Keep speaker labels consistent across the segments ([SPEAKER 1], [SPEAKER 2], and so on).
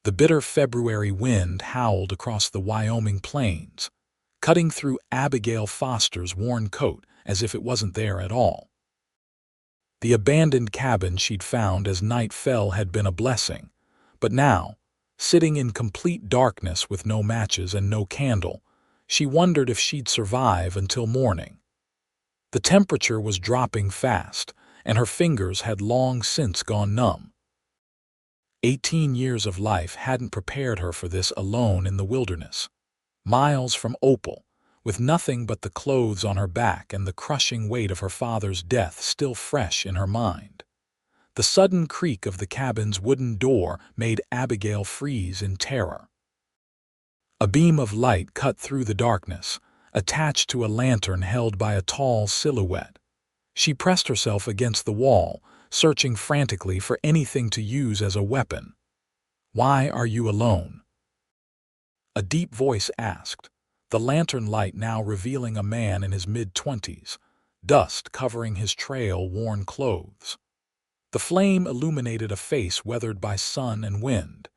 [SPEAKER 1] The bitter February wind howled across the Wyoming plains, cutting through Abigail Foster's worn coat as if it wasn't there at all. The abandoned cabin she'd found as night fell had been a blessing, but now, sitting in complete darkness with no matches and no candle, she wondered if she'd survive until morning. The temperature was dropping fast, and her fingers had long since gone numb. 18 years of life hadn't prepared her for this alone in the wilderness. Miles from Opal, with nothing but the clothes on her back and the crushing weight of her father's death still fresh in her mind. The sudden creak of the cabin's wooden door made Abigail freeze in terror. A beam of light cut through the darkness, attached to a lantern held by a tall silhouette. She pressed herself against the wall, searching frantically for anything to use as a weapon. "Why are you alone?" a deep voice asked, the lantern light now revealing a man in his mid-20s, dust covering his trail-worn clothes. The flame illuminated a face weathered by sun and wind,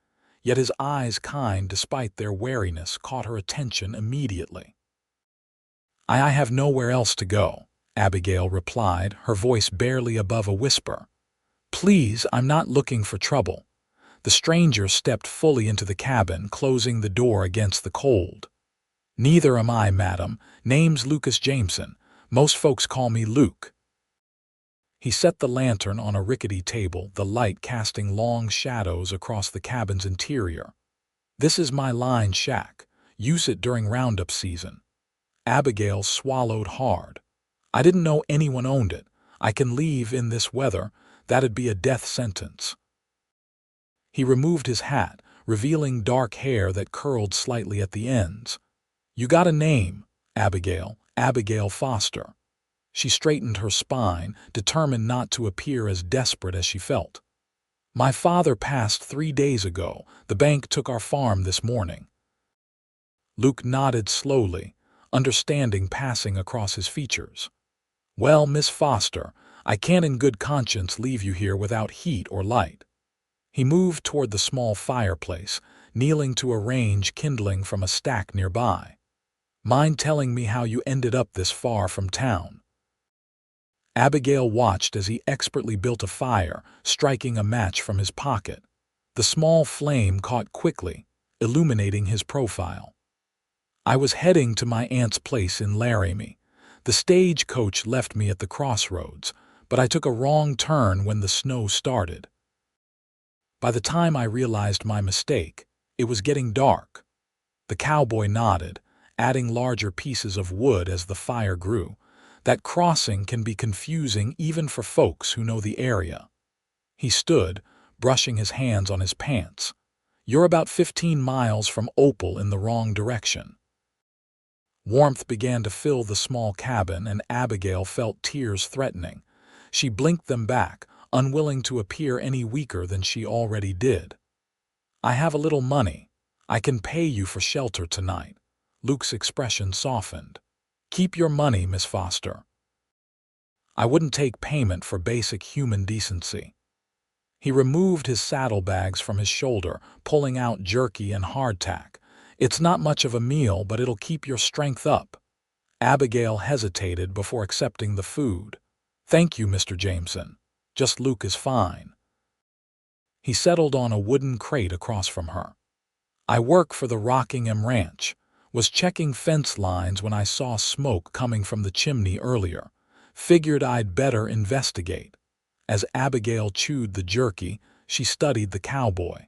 [SPEAKER 1] yet his eyes, kind despite their wariness, caught her attention immediately. I have nowhere else to go," Abigail replied, her voice barely above a whisper. "Please, I'm not looking for trouble." The stranger stepped fully into the cabin, closing the door against the cold. "Neither am I, madam. Name's Luke Jameson. Most folks call me Luke." He set the lantern on a rickety table, the light casting long shadows across the cabin's interior. "This is my line shack. Use it during roundup season." Abigail swallowed hard. "I didn't know anyone owned it. I can leave in this weather. That'd be a death sentence." He removed his hat, revealing dark hair that curled slightly at the ends. "You got a name, Abigail. Abigail Foster." She straightened her spine, determined not to appear as desperate as she felt. "My father passed 3 days ago. The bank took our farm this morning." Luke nodded slowly, understanding passing across his features. "Well, Miss Foster, I can't in good conscience leave you here without heat or light." He moved toward the small fireplace, kneeling to arrange kindling from a stack nearby. "Mind telling me how you ended up this far from town?" Abigail watched as he expertly built a fire, striking a match from his pocket. The small flame caught quickly, illuminating his profile. "I was heading to my aunt's place in Laramie. The stagecoach left me at the crossroads, but I took a wrong turn when the snow started. By the time I realized my mistake, it was getting dark." The cowboy nodded, adding larger pieces of wood as the fire grew. "That crossing can be confusing even for folks who know the area." He stood, brushing his hands on his pants. "You're about 15 miles from Opal in the wrong direction." Warmth began to fill the small cabin, and Abigail felt tears threatening. She blinked them back, unwilling to appear any weaker than she already did. "I have a little money. I can pay you for shelter tonight." Luke's expression softened. "Keep your money, Miss Foster." "I wouldn't take payment for basic human decency." He removed his saddlebags from his shoulder, pulling out jerky and hardtack. "It's not much of a meal, but it'll keep your strength up." Abigail hesitated before accepting the food. "Thank you, Mr. Jameson. Just Luke is fine." He settled on a wooden crate across from her. "I work for the Rockingham Ranch. Was checking fence lines when I saw smoke coming from the chimney earlier. Figured I'd better investigate." As Abigail chewed the jerky, she studied the cowboy.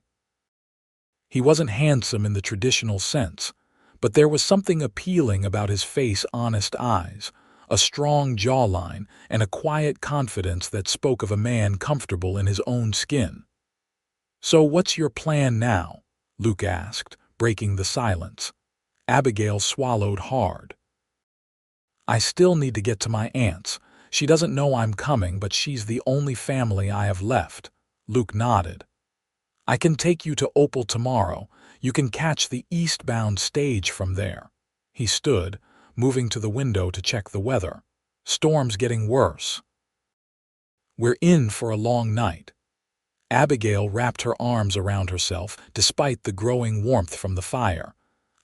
[SPEAKER 1] He wasn't handsome in the traditional sense, but there was something appealing about his face, honest eyes, a strong jawline, and a quiet confidence that spoke of a man comfortable in his own skin. "So what's your plan now?" Luke asked, breaking the silence. Abigail swallowed hard. "I still need to get to my aunt's. She doesn't know I'm coming, but she's the only family I have left." Luke nodded. "I can take you to Opal tomorrow. You can catch the eastbound stage from there." He stood, moving to the window to check the weather. "Storm's getting worse." "We're in for a long night." Abigail wrapped her arms around herself despite the growing warmth from the fire.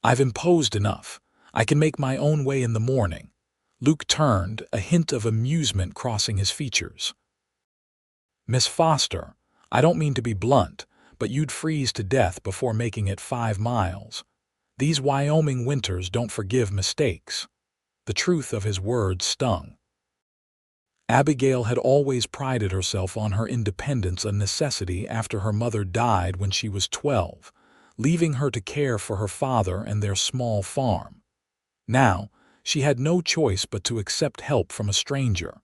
[SPEAKER 1] "I've imposed enough. I can make my own way in the morning." Luke turned, a hint of amusement crossing his features. "Miss Foster, I don't mean to be blunt, but you'd freeze to death before making it 5 miles. These Wyoming winters don't forgive mistakes." The truth of his words stung. Abigail had always prided herself on her independence, a necessity after her mother died when she was 12, leaving her to care for her father and their small farm. Now, she had no choice but to accept help from a stranger.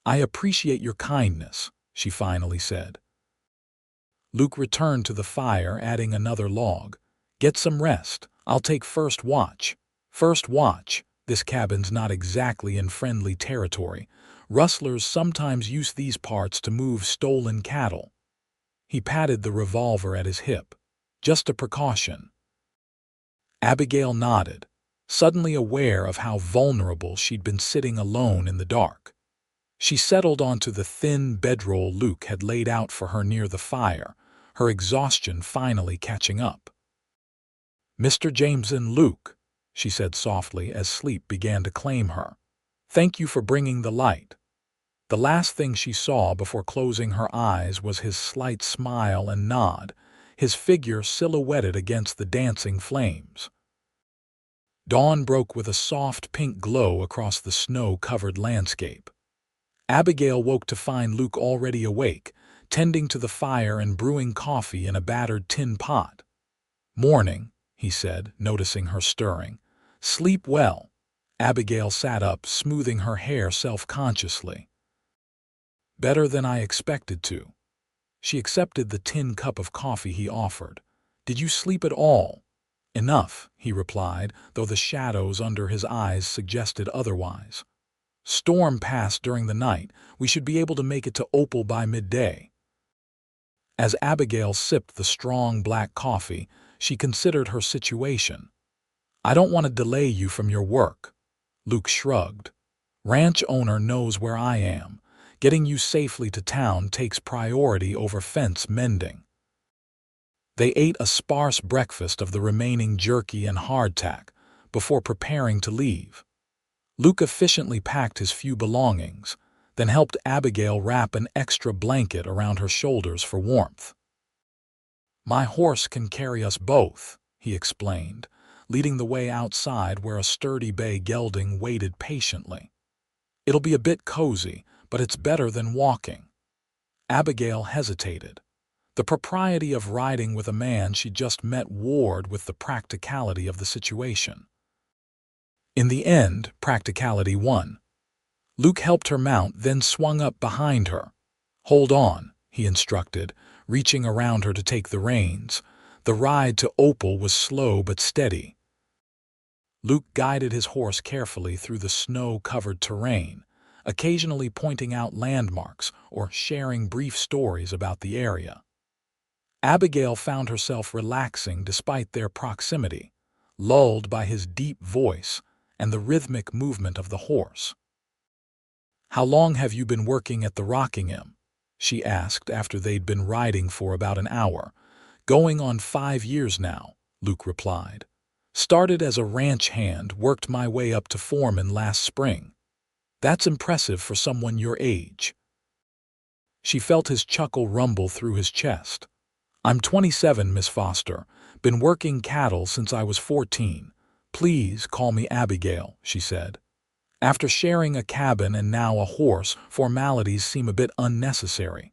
[SPEAKER 1] "I appreciate your kindness," she finally said. Luke returned to the fire, adding another log. "Get some rest. I'll take first watch." "First watch? This cabin's not exactly in friendly territory. Rustlers sometimes use these parts to move stolen cattle." He patted the revolver at his hip. "Just a precaution." Abigail nodded, suddenly aware of how vulnerable she'd been sitting alone in the dark. She settled onto the thin bedroll Luke had laid out for her near the fire, her exhaustion finally catching up. "Mr. Jameson, Luke," she said softly as sleep began to claim her. "Thank you for bringing the light." The last thing she saw before closing her eyes was his slight smile and nod, his figure silhouetted against the dancing flames. Dawn broke with a soft pink glow across the snow-covered landscape. Abigail woke to find Luke already awake, tending to the fire and brewing coffee in a battered tin pot. "Morning," he said, noticing her stirring. "Sleep well." Abigail sat up, smoothing her hair self-consciously. "Better than I expected to." She accepted the tin cup of coffee he offered. "Did you sleep at all?" "Enough," he replied, though the shadows under his eyes suggested otherwise. "Storm passed during the night. We should be able to make it to Opal by midday." As Abigail sipped the strong black coffee, she considered her situation. "I don't want to delay you from your work." Luke shrugged. "Ranch owner knows where I am. Getting you safely to town takes priority over fence mending." They ate a sparse breakfast of the remaining jerky and hardtack before preparing to leave. Luke efficiently packed his few belongings, then helped Abigail wrap an extra blanket around her shoulders for warmth. "My horse can carry us both," he explained, leading the way outside where a sturdy bay gelding waited patiently. "It'll be a bit cozy, but it's better than walking." Abigail hesitated. The propriety of riding with a man she just met warred with the practicality of the situation. In the end, practicality won. Luke helped her mount, then swung up behind her. "Hold on," he instructed, reaching around her to take the reins. The ride to Opal was slow but steady. Luke guided his horse carefully through the snow-covered terrain, occasionally pointing out landmarks or sharing brief stories about the area. Abigail found herself relaxing despite their proximity, lulled by his deep voice and the rhythmic movement of the horse. "How long have you been working at the Rockingham?" she asked after they'd been riding for about an hour. "Going on 5 years now," Luke replied. "Started as a ranch hand, worked my way up to foreman last spring." "That's impressive for someone your age." She felt his chuckle rumble through his chest. "I'm 27, Miss Foster. Been working cattle since I was 14. Please call me Abigail," she said. "After sharing a cabin and now a horse, formalities seem a bit unnecessary."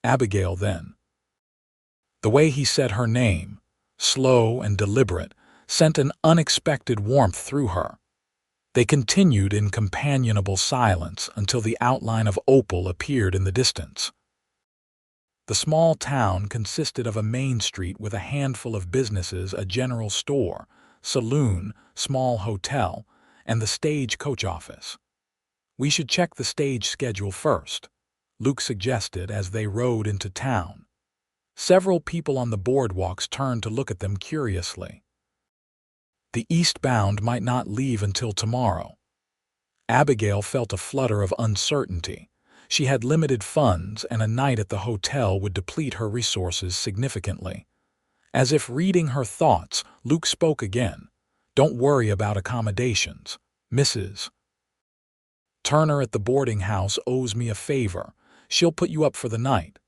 [SPEAKER 1] "Abigail, then." The way he said her name, slow and deliberate, sent an unexpected warmth through her. They continued in companionable silence until the outline of Opal appeared in the distance. The small town consisted of a main street with a handful of businesses, a general store, saloon, small hotel, and the stage-coach office. "We should check the stage schedule first," Luke suggested as they rode into town. Several people on the boardwalks turned to look at them curiously. The eastbound might not leave until tomorrow. Abigail felt a flutter of uncertainty. She had limited funds, and a night at the hotel would deplete her resources significantly. As if reading her thoughts, Luke spoke again. "Don't worry about accommodations, Mrs. Turner at the boarding house owes me a favor. She'll put you up for the night."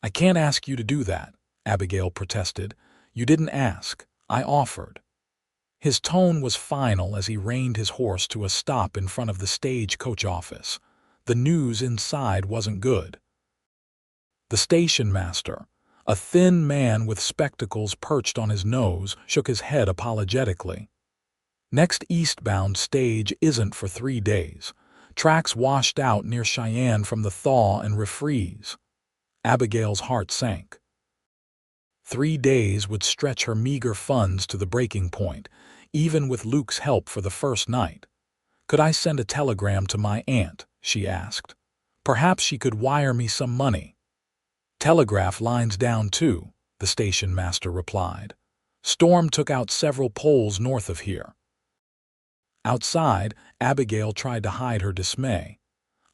[SPEAKER 1] "I can't ask you to do that," Abigail protested. "You didn't ask. I offered." His tone was final as he reined his horse to a stop in front of the stagecoach office. The news inside wasn't good. The station master, a thin man with spectacles perched on his nose, shook his head apologetically. "Next eastbound stage isn't for 3 days. Tracks washed out near Cheyenne from the thaw and refreeze." Abigail's heart sank. 3 days would stretch her meager funds to the breaking point, even with Luke's help for the first night. "Could I send a telegram to my aunt?" she asked. "Perhaps she could wire me some money." "Telegraph lines down too," the station master replied. "Storm took out several poles north of here." Outside, Abigail tried to hide her dismay.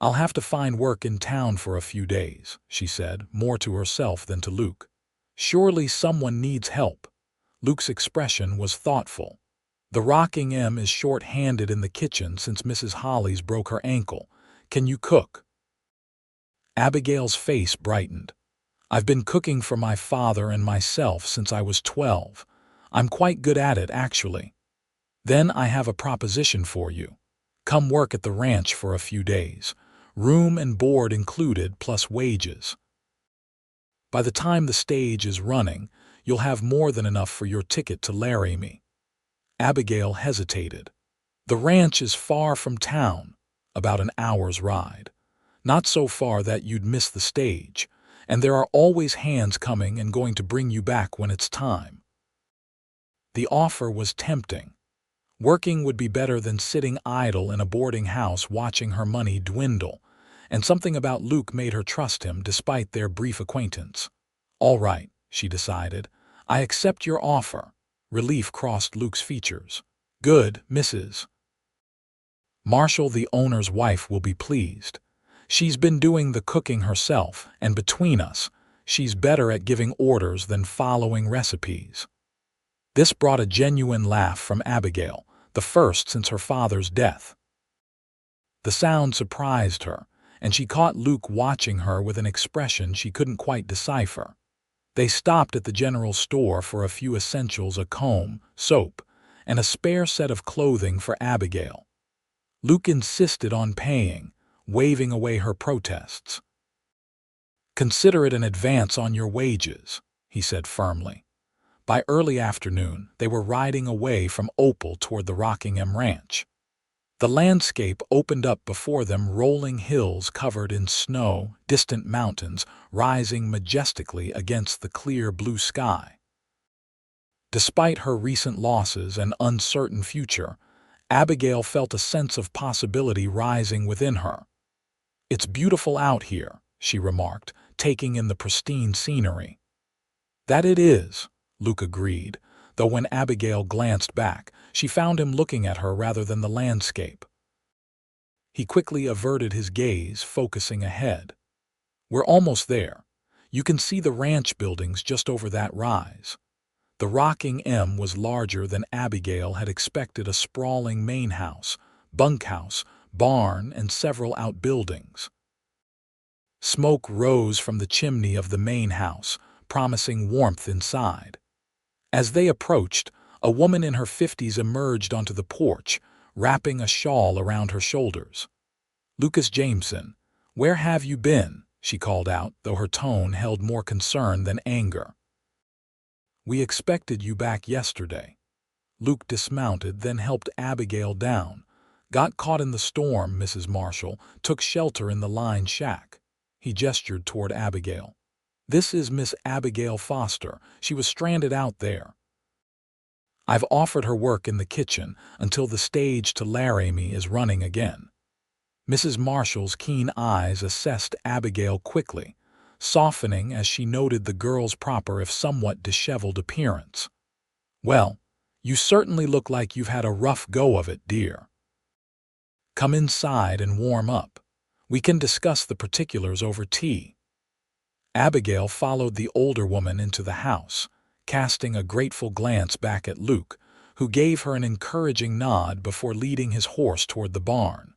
[SPEAKER 1] "I'll have to find work in town for a few days," she said, more to herself than to Luke. "Surely someone needs help." Luke's expression was thoughtful. "The rocking M is short-handed in the kitchen since Mrs. Holly's broke her ankle. Can you cook?" Abigail's face brightened. "I've been cooking for my father and myself since I was 12. I'm quite good at it, actually." "Then I have a proposition for you. Come work at the ranch for a few days. Room and board included, plus wages. By the time the stage is running, you'll have more than enough for your ticket to Laramie." Abigail hesitated. "The ranch is far from town, about an hour's ride. Not so far that you'd miss the stage, and there are always hands coming and going to bring you back when it's time." The offer was tempting. Working would be better than sitting idle in a boarding house watching her money dwindle, and something about Luke made her trust him despite their brief acquaintance. "All right," she decided. "I accept your offer." Relief crossed Luke's features. "Good, Mrs. Marshall, the owner's wife, will be pleased. She's been doing the cooking herself, and between us, she's better at giving orders than following recipes." This brought a genuine laugh from Abigail, the first since her father's death. The sound surprised her, and she caught Luke watching her with an expression she couldn't quite decipher. They stopped at the general store for a few essentials: a comb, soap, and a spare set of clothing for Abigail. Luke insisted on paying, waving away her protests. "Consider it an advance on your wages," he said firmly. By early afternoon, they were riding away from Opal toward the Rockingham Ranch. The landscape opened up before them: rolling hills covered in snow, distant mountains rising majestically against the clear blue sky. Despite her recent losses and uncertain future, Abigail felt a sense of possibility rising within her. "It's beautiful out here," she remarked, taking in the pristine scenery. "That it is," Luke agreed, though when Abigail glanced back, she found him looking at her rather than the landscape. He quickly averted his gaze, focusing ahead. "We're almost there. You can see the ranch buildings just over that rise." The rocking M was larger than Abigail had expected: a sprawling main house, bunkhouse, barn, and several outbuildings. Smoke rose from the chimney of the main house, promising warmth inside. As they approached, a woman in her 50s emerged onto the porch, wrapping a shawl around her shoulders. "Luke Jameson, where have you been?" she called out, though her tone held more concern than anger. "We expected you back yesterday." Luke dismounted, then helped Abigail down. "Got caught in the storm, Mrs. Marshall, took shelter in the line shack." He gestured toward Abigail. "This is Miss Abigail Foster. She was stranded out there. I've offered her work in the kitchen until the stage to Laramie is running again." Mrs. Marshall's keen eyes assessed Abigail quickly, softening as she noted the girl's proper if somewhat disheveled appearance. "Well, you certainly look like you've had a rough go of it, dear. Come inside and warm up. We can discuss the particulars over tea." Abigail followed the older woman into the house, casting a grateful glance back at Luke, who gave her an encouraging nod before leading his horse toward the barn.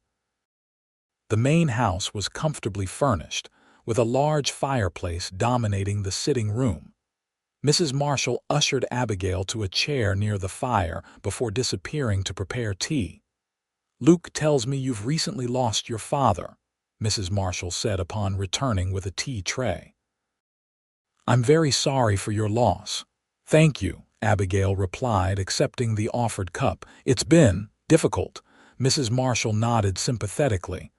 [SPEAKER 1] The main house was comfortably furnished, with a large fireplace dominating the sitting room. Mrs. Marshall ushered Abigail to a chair near the fire before disappearing to prepare tea. "Luke tells me you've recently lost your father," Mrs. Marshall said upon returning with a tea tray. "I'm very sorry for your loss." "Thank you," Abigail replied, accepting the offered cup. "It's been difficult." Mrs. Marshall nodded sympathetically.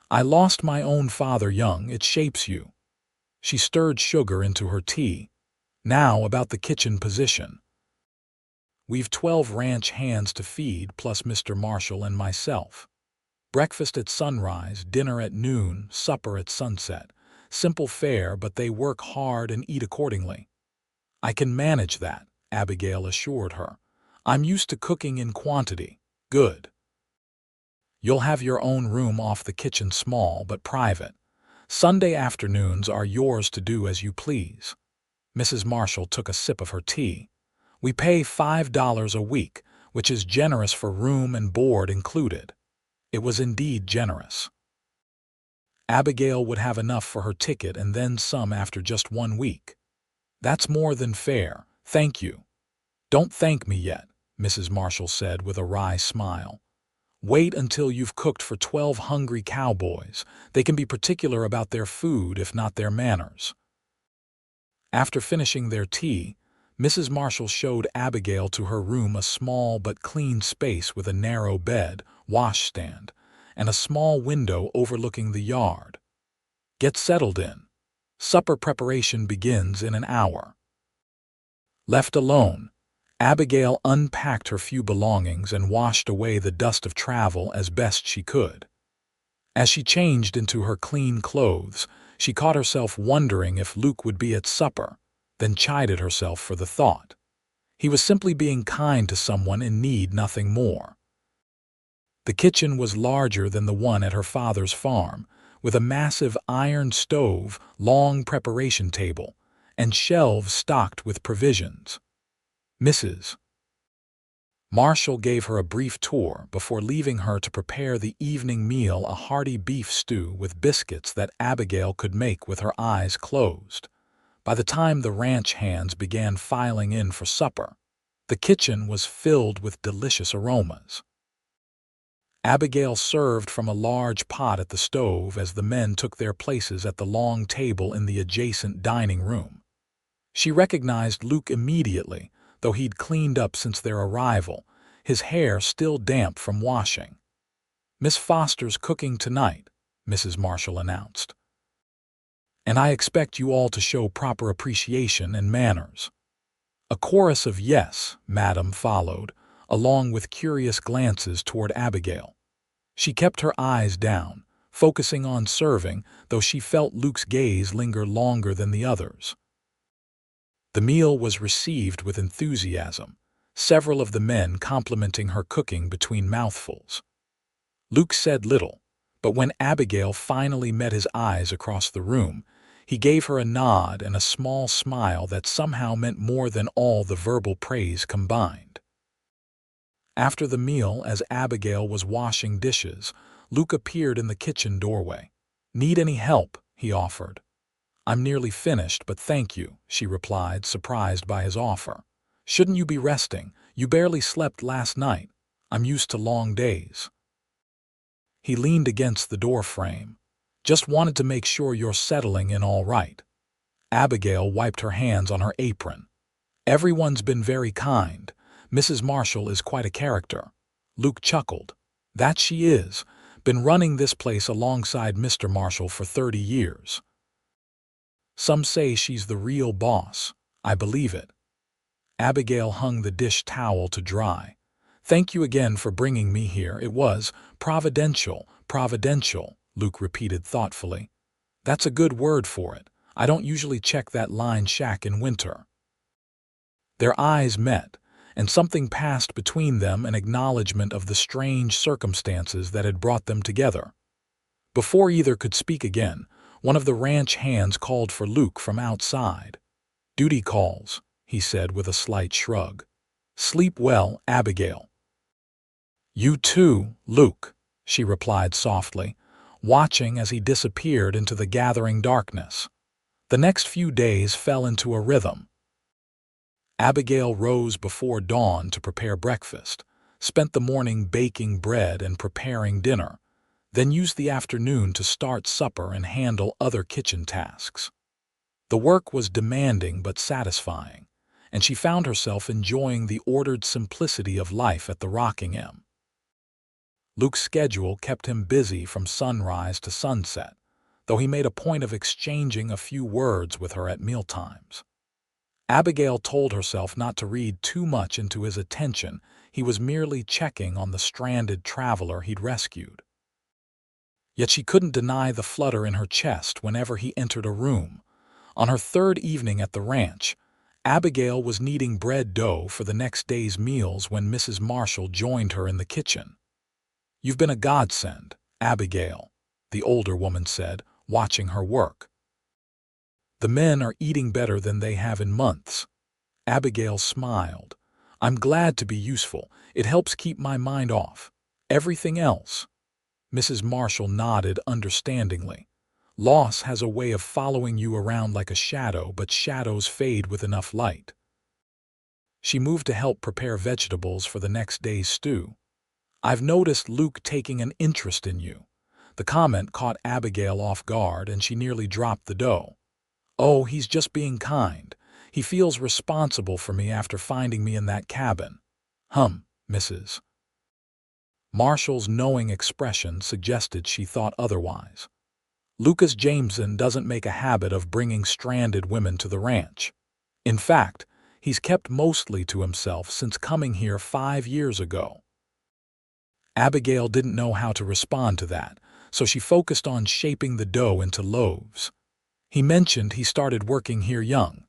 [SPEAKER 1] "I lost my own father young. It shapes you." She stirred sugar into her tea. "Now about the kitchen position. We've 12 ranch hands to feed, plus Mr. Marshall and myself. Breakfast at sunrise, dinner at noon, supper at sunset. Simple fare, but they work hard and eat accordingly." "I can manage that," Abigail assured her. "I'm used to cooking in quantity." "Good. You'll have your own room off the kitchen, small but private. Sunday afternoons are yours to do as you please." Mrs. Marshall took a sip of her tea. "We pay $5 a week, which is generous for room and board included." It was indeed generous. Abigail would have enough for her ticket and then some after just 1 week. "That's more than fair, thank you." "Don't thank me yet," Mrs. Marshall said with a wry smile. "Wait until you've cooked for 12 hungry cowboys. They can be particular about their food, if not their manners." After finishing their tea, Mrs. Marshall showed Abigail to her room, a small but clean space with a narrow bed, washstand, and a small window overlooking the yard. "Get settled in. Supper preparation begins in an hour." Left alone, Abigail unpacked her few belongings and washed away the dust of travel as best she could. As she changed into her clean clothes, she caught herself wondering if Luke would be at supper, then chided herself for the thought. He was simply being kind to someone in need, nothing more. The kitchen was larger than the one at her father's farm, with a massive iron stove, long preparation table, and shelves stocked with provisions. Mrs. Marshall gave her a brief tour before leaving her to prepare the evening meal, a hearty beef stew with biscuits that Abigail could make with her eyes closed. By the time the ranch hands began filing in for supper, the kitchen was filled with delicious aromas. Abigail served from a large pot at the stove as the men took their places at the long table in the adjacent dining room. She recognized Luke immediately, though he'd cleaned up since their arrival, his hair still damp from washing. "Miss Foster's cooking tonight," Mrs. Marshall announced. "And I expect you all to show proper appreciation and manners." A chorus of "Yes, madam" followed, along with curious glances toward Abigail. She kept her eyes down, focusing on serving, though she felt Luke's gaze linger longer than the others. The meal was received with enthusiasm, several of the men complimenting her cooking between mouthfuls. Luke said little, but when Abigail finally met his eyes across the room, he gave her a nod and a small smile that somehow meant more than all the verbal praise combined. After the meal, as Abigail was washing dishes, Luke appeared in the kitchen doorway. "Need any help?" he offered. "I'm nearly finished, but thank you," she replied, surprised by his offer. "Shouldn't you be resting? You barely slept last night." "I'm used to long days." He leaned against the door frame. "Just wanted to make sure you're settling in all right." Abigail wiped her hands on her apron. "Everyone's been very kind. Mrs. Marshall is quite a character." Luke chuckled. "That she is. Been running this place alongside Mr. Marshall for 30 years. Some say she's the real boss. I believe it." Abigail hung the dish towel to dry. "Thank you again for bringing me here. It was providential." "Providential," Luke repeated thoughtfully. "That's a good word for it. I don't usually check that line shack in winter." Their eyes met, and something passed between them, an acknowledgement of the strange circumstances that had brought them together. Before either could speak again, one of the ranch hands called for Luke from outside. "Duty calls," he said with a slight shrug. "Sleep well, Abigail." "You too, Luke," she replied softly, watching as he disappeared into the gathering darkness. The next few days fell into a rhythm. Abigail rose before dawn to prepare breakfast, spent the morning baking bread and preparing dinner, then used the afternoon to start supper and handle other kitchen tasks. The work was demanding but satisfying, and she found herself enjoying the ordered simplicity of life at the Rockingham. Luke's schedule kept him busy from sunrise to sunset, though he made a point of exchanging a few words with her at mealtimes. Abigail told herself not to read too much into his attention. He was merely checking on the stranded traveler he'd rescued. Yet she couldn't deny the flutter in her chest whenever he entered a room. On her third evening at the ranch, Abigail was kneading bread dough for the next day's meals when Mrs. Marshall joined her in the kitchen. "You've been a godsend, Abigail," the older woman said, watching her work. "The men are eating better than they have in months." Abigail smiled. "I'm glad to be useful. It helps keep my mind off everything else." Mrs. Marshall nodded understandingly. "Loss has a way of following you around like a shadow, but shadows fade with enough light." She moved to help prepare vegetables for the next day's stew. "I've noticed Luke taking an interest in you." The comment caught Abigail off guard, and she nearly dropped the dough. "Oh, he's just being kind. He feels responsible for me after finding me in that cabin." Mrs. Marshall's knowing expression suggested she thought otherwise. "Luke Jameson doesn't make a habit of bringing stranded women to the ranch. In fact, he's kept mostly to himself since coming here 5 years ago." Abigail didn't know how to respond to that, so she focused on shaping the dough into loaves. "He mentioned he started working here young."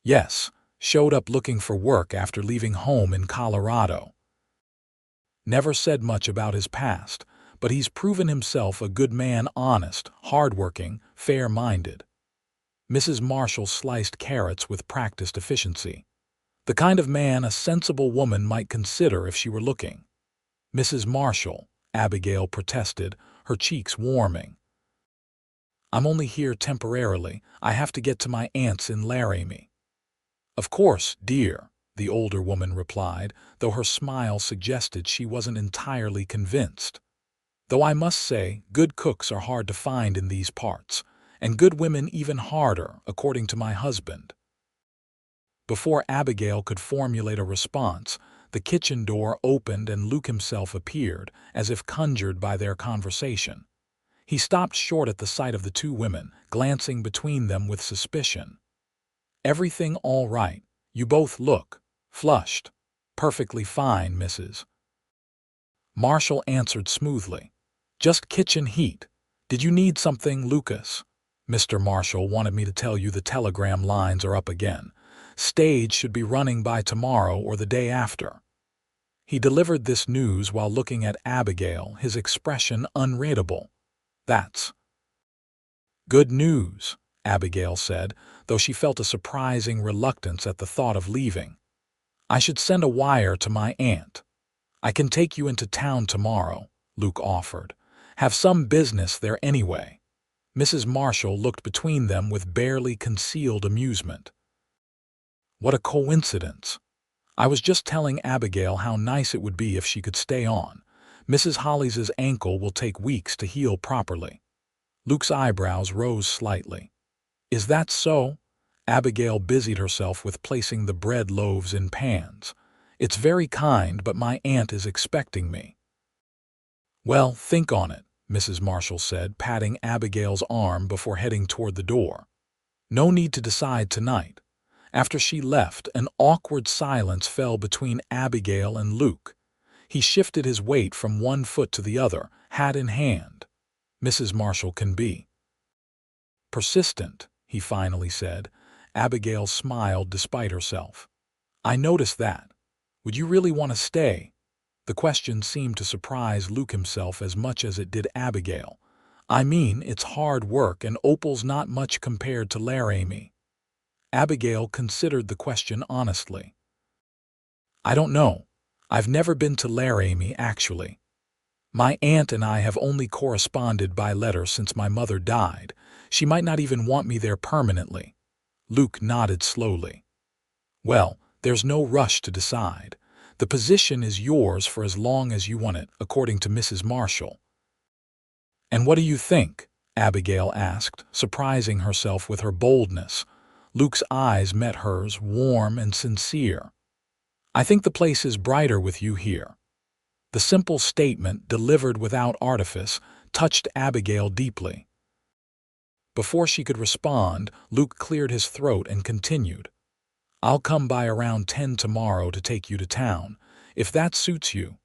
[SPEAKER 1] "Yes, showed up looking for work after leaving home in Colorado. Never said much about his past, but he's proven himself a good man, honest, hardworking, fair-minded." Mrs. Marshall sliced carrots with practiced efficiency. "The kind of man a sensible woman might consider if she were looking." "Mrs. Marshall," Abigail protested, her cheeks warming. "I'm only here temporarily. I have to get to my aunt's in Laramie." "Of course, dear," the older woman replied, though her smile suggested she wasn't entirely convinced. "Though I must say, good cooks are hard to find in these parts, and good women even harder, according to my husband." Before Abigail could formulate a response, the kitchen door opened and Luke himself appeared, as if conjured by their conversation. He stopped short at the sight of the two women, glancing between them with suspicion. "Everything all right? You both look flushed." "Perfectly fine, Mrs. Marshall answered smoothly. "Just kitchen heat. Did you need something, Lucas?" "Mr. Marshall wanted me to tell you the telegram lines are up again. Stage should be running by tomorrow or the day after." He delivered this news while looking at Abigail, his expression unreadable. "That's good news," Abigail said, though she felt a surprising reluctance at the thought of leaving. "I should send a wire to my aunt." "I can take you into town tomorrow," Luke offered. "Have some business there anyway." Mrs. Marshall looked between them with barely concealed amusement. "What a coincidence. I was just telling Abigail how nice it would be if she could stay on. Mrs. Hollis's ankle will take weeks to heal properly." Luke's eyebrows rose slightly. "Is that so?" Abigail busied herself with placing the bread loaves in pans. "It's very kind, but my aunt is expecting me." "Well, think on it," Mrs. Marshall said, patting Abigail's arm before heading toward the door. "No need to decide tonight." After she left, an awkward silence fell between Abigail and Luke. He shifted his weight from one foot to the other, hat in hand. "Mrs. Marshall can be persistent," he finally said. Abigail smiled despite herself. "I noticed that. Would you really want to stay?" The question seemed to surprise Luke himself as much as it did Abigail. I mean, it's hard work and Opal's not much compared to Laramie. Abigail considered the question honestly. I don't know. I've never been to Laramie, actually. My aunt and I have only corresponded by letter since my mother died. She might not even want me there permanently. Luke nodded slowly. Well, there's no rush to decide. The position is yours for as long as you want it, according to Mrs. Marshall. And what do you think? Abigail asked, surprising herself with her boldness. Luke's eyes met hers, warm and sincere. I think the place is brighter with you here. The simple statement, delivered without artifice, touched Abigail deeply. Before she could respond, Luke cleared his throat and continued. I'll come by around 10 tomorrow to take you to town, if that suits you.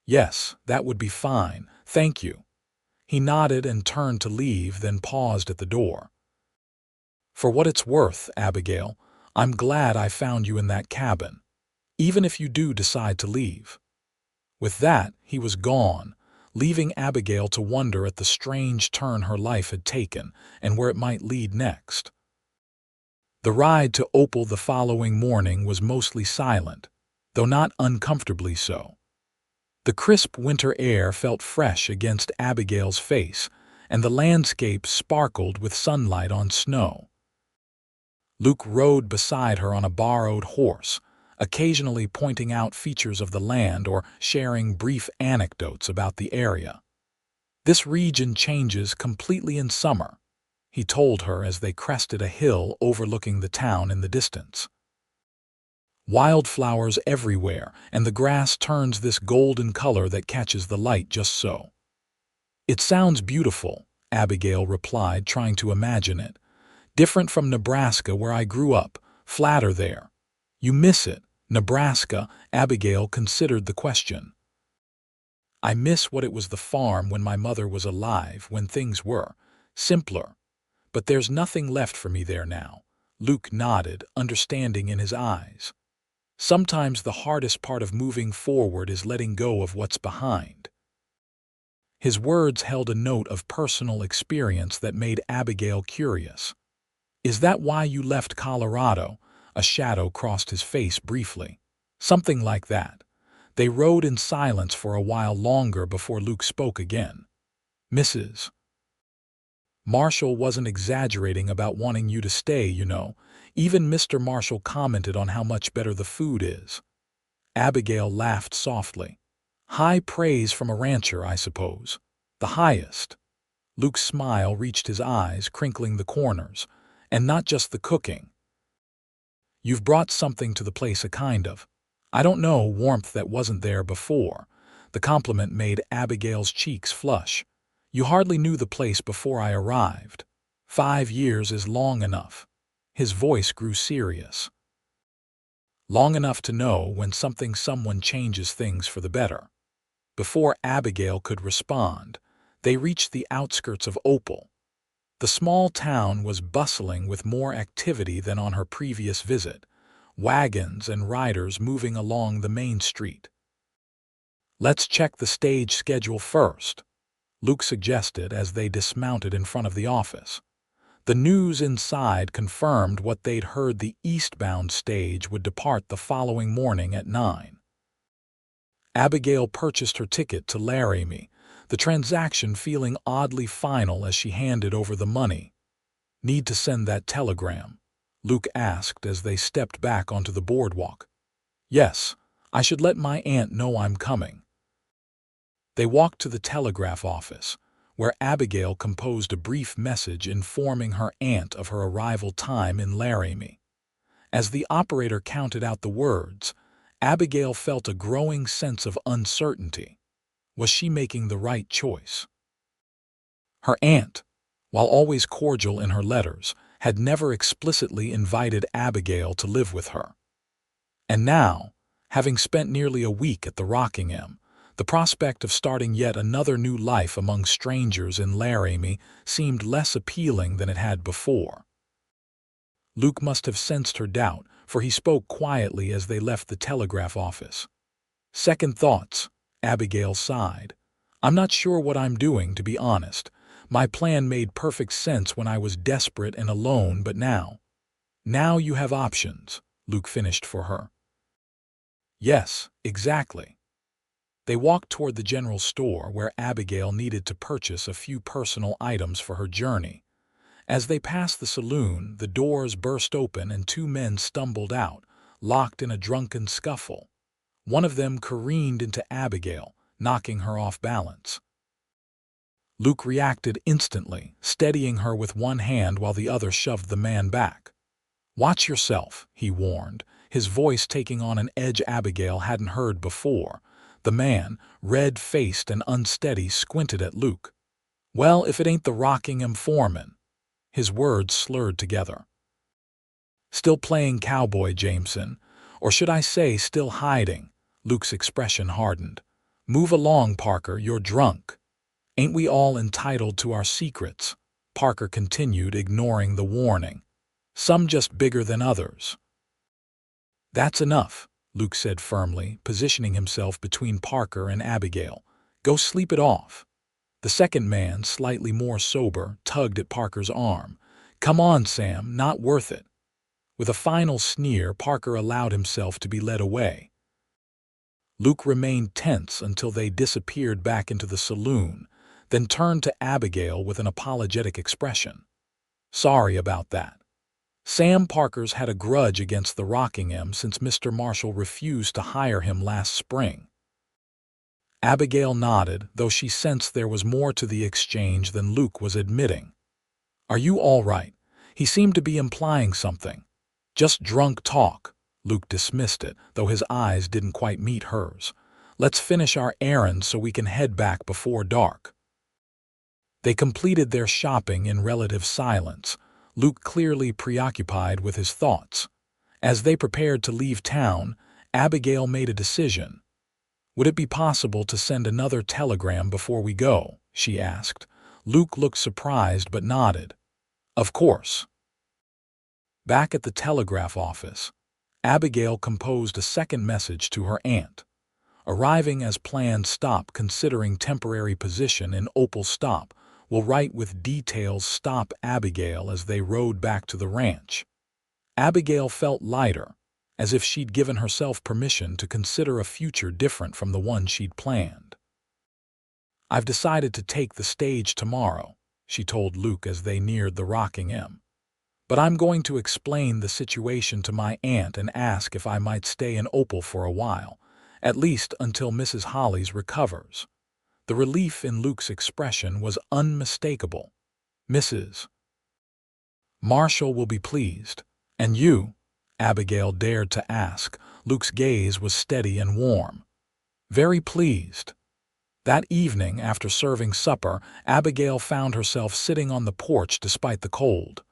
[SPEAKER 1] Yes, that would be fine, thank you. He nodded and turned to leave, then paused at the door. For what it's worth, Abigail, I'm glad I found you in that cabin, even if you do decide to leave. With that, he was gone, leaving Abigail to wonder at the strange turn her life had taken and where it might lead next. The ride to Opal the following morning was mostly silent, though not uncomfortably so. The crisp winter air felt fresh against Abigail's face, and the landscape sparkled with sunlight on snow. Luke rode beside her on a borrowed horse, occasionally pointing out features of the land or sharing brief anecdotes about the area. This region changes completely in summer, he told her as they crested a hill overlooking the town in the distance. Wildflowers everywhere, and the grass turns this golden color that catches the light just so. It sounds beautiful, Abigail replied, trying to imagine it. Different from Nebraska where I grew up, flatter there. You miss it. Nebraska, Abigail considered the question. I miss what it was the farm when my mother was alive, when things were simpler. But there's nothing left for me there now. Luke nodded, understanding in his eyes. Sometimes the hardest part of moving forward is letting go of what's behind. His words held a note of personal experience that made Abigail curious. Is that why you left Colorado? A shadow crossed his face briefly. Something like that. They rode in silence for a while longer before Luke spoke again. Mrs. Marshall wasn't exaggerating about wanting you to stay, you know. Even Mr. Marshall commented on how much better the food is. Abigail laughed softly. High praise from a rancher, I suppose. The highest. Luke's smile reached his eyes, crinkling the corners. And not just the cooking. You've brought something to the place, a kind of, I don't know, warmth that wasn't there before. The compliment made Abigail's cheeks flush. You hardly knew the place before I arrived. 5 years is long enough. His voice grew serious. Long enough to know when someone changes things for the better. Before Abigail could respond, they reached the outskirts of Opal. The small town was bustling with more activity than on her previous visit, wagons and riders moving along the main street. Let's check the stage schedule first, Luke suggested as they dismounted in front of the office. The news inside confirmed what they'd heard: the eastbound stage would depart the following morning at 9. Abigail purchased her ticket to Laramie, the transaction feeling oddly final as she handed over the money. Need to send that telegram? Luke asked as they stepped back onto the boardwalk. Yes, I should let my aunt know I'm coming. They walked to the telegraph office, where Abigail composed a brief message informing her aunt of her arrival time in Laramie. As the operator counted out the words, Abigail felt a growing sense of uncertainty. Was she making the right choice? Her aunt, while always cordial in her letters, had never explicitly invited Abigail to live with her. And now, having spent nearly a week at the Rockingham, the prospect of starting yet another new life among strangers in Laramie seemed less appealing than it had before. Luke must have sensed her doubt, for he spoke quietly as they left the telegraph office. Second thoughts, Abigail sighed. I'm not sure what I'm doing, to be honest. My plan made perfect sense when I was desperate and alone, but now you have options," Luke finished for her. "Yes, exactly." They walked toward the general store where Abigail needed to purchase a few personal items for her journey. As they passed the saloon, the doors burst open and two men stumbled out, locked in a drunken scuffle. One of them careened into Abigail, knocking her off balance. Luke reacted instantly, steadying her with one hand while the other shoved the man back. "Watch yourself," he warned, his voice taking on an edge Abigail hadn't heard before. The man, red-faced and unsteady, squinted at Luke. "Well, if it ain't the Rockingham foreman." His words slurred together. "Still playing Cowboy, Jameson? Or should I say still hiding?" Luke's expression hardened. "Move along, Parker, you're drunk." "Ain't we all entitled to our secrets?" Parker continued, ignoring the warning. "Some just bigger than others." "That's enough," Luke said firmly, positioning himself between Parker and Abigail. "Go sleep it off." The second man, slightly more sober, tugged at Parker's arm. "Come on, Sam, not worth it." With a final sneer, Parker allowed himself to be led away. Luke remained tense until they disappeared back into the saloon, then turned to Abigail with an apologetic expression. "Sorry about that. Sam Parker's had a grudge against the Rockingham since Mr. Marshall refused to hire him last spring." Abigail nodded, though she sensed there was more to the exchange than Luke was admitting. "Are you all right? He seemed to be implying something." "Just drunk talk." Luke dismissed it, though his eyes didn't quite meet hers. "Let's finish our errand so we can head back before dark." They completed their shopping in relative silence, Luke clearly preoccupied with his thoughts. As they prepared to leave town, Abigail made a decision. "Would it be possible to send another telegram before we go?" she asked. Luke looked surprised but nodded. "Of course." Back at the telegraph office, Abigail composed a second message to her aunt. "Arriving as planned, stop considering temporary position in Opal stop. Will write with details stop Abigail." As they rode back to the ranch, Abigail felt lighter, as if she'd given herself permission to consider a future different from the one she'd planned. "I've decided to take the stage tomorrow," she told Luke as they neared the Rockingham. "But I'm going to explain the situation to my aunt and ask if I might stay in Opal for a while, at least until Mrs. Hollis recovers." The relief in Luke's expression was unmistakable. "Mrs. Marshall will be pleased. And you?" Abigail dared to ask. Luke's gaze was steady and warm. "Very pleased." That evening, after serving supper, Abigail found herself sitting on the porch despite the cold.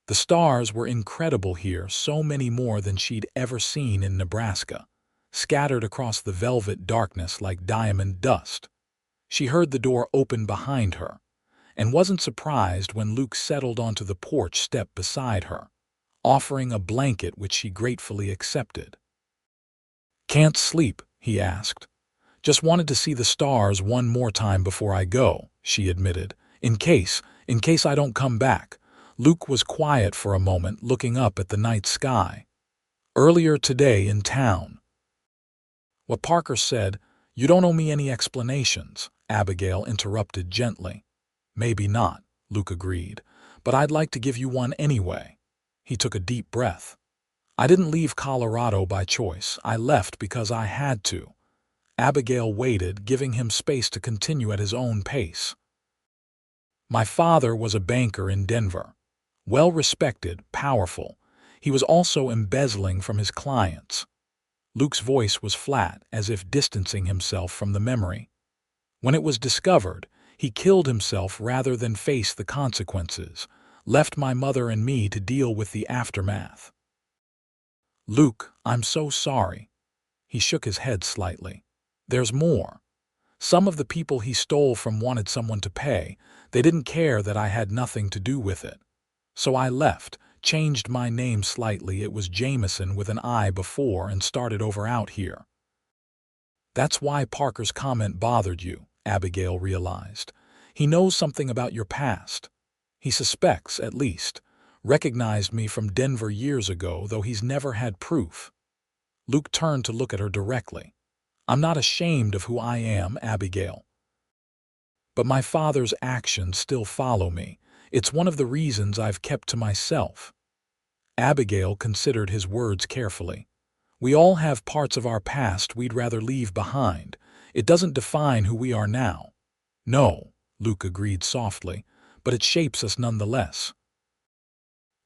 [SPEAKER 1] The stars were incredible here, so many more than she'd ever seen in Nebraska, scattered across the velvet darkness like diamond dust. She heard the door open behind her, and wasn't surprised when Luke settled onto the porch step beside her, offering a blanket which she gratefully accepted. "Can't sleep?" he asked. "Just wanted to see the stars one more time before I go," she admitted. In case I don't come back." Luke was quiet for a moment, looking up at the night sky. "Earlier today in town." "What Parker said, you don't owe me any explanations," Abigail interrupted gently. "Maybe not," Luke agreed, "but I'd like to give you one anyway." He took a deep breath. "I didn't leave Colorado by choice. I left because I had to." Abigail waited, giving him space to continue at his own pace. "My father was a banker in Denver. Well-respected, powerful. He was also embezzling from his clients." Luke's voice was flat, as if distancing himself from the memory. "When it was discovered, he killed himself rather than face the consequences, left my mother and me to deal with the aftermath." "Luke, I'm so sorry." He shook his head slightly. "There's more. Some of the people he stole from wanted someone to pay. They didn't care that I had nothing to do with it. So I left, changed my name slightly, it was Jameson with an I before, and started over out here." "That's why Parker's comment bothered you," Abigail realized. He knows something about your past. He suspects, at least. Recognized me from Denver years ago, though he's never had proof." Luke turned to look at her directly. "I'm not ashamed of who I am, Abigail. But my father's actions still follow me. It's one of the reasons I've kept to myself." Abigail considered his words carefully. "We all have parts of our past we'd rather leave behind. It doesn't define who we are now." "No," Luke agreed softly, "but it shapes us nonetheless."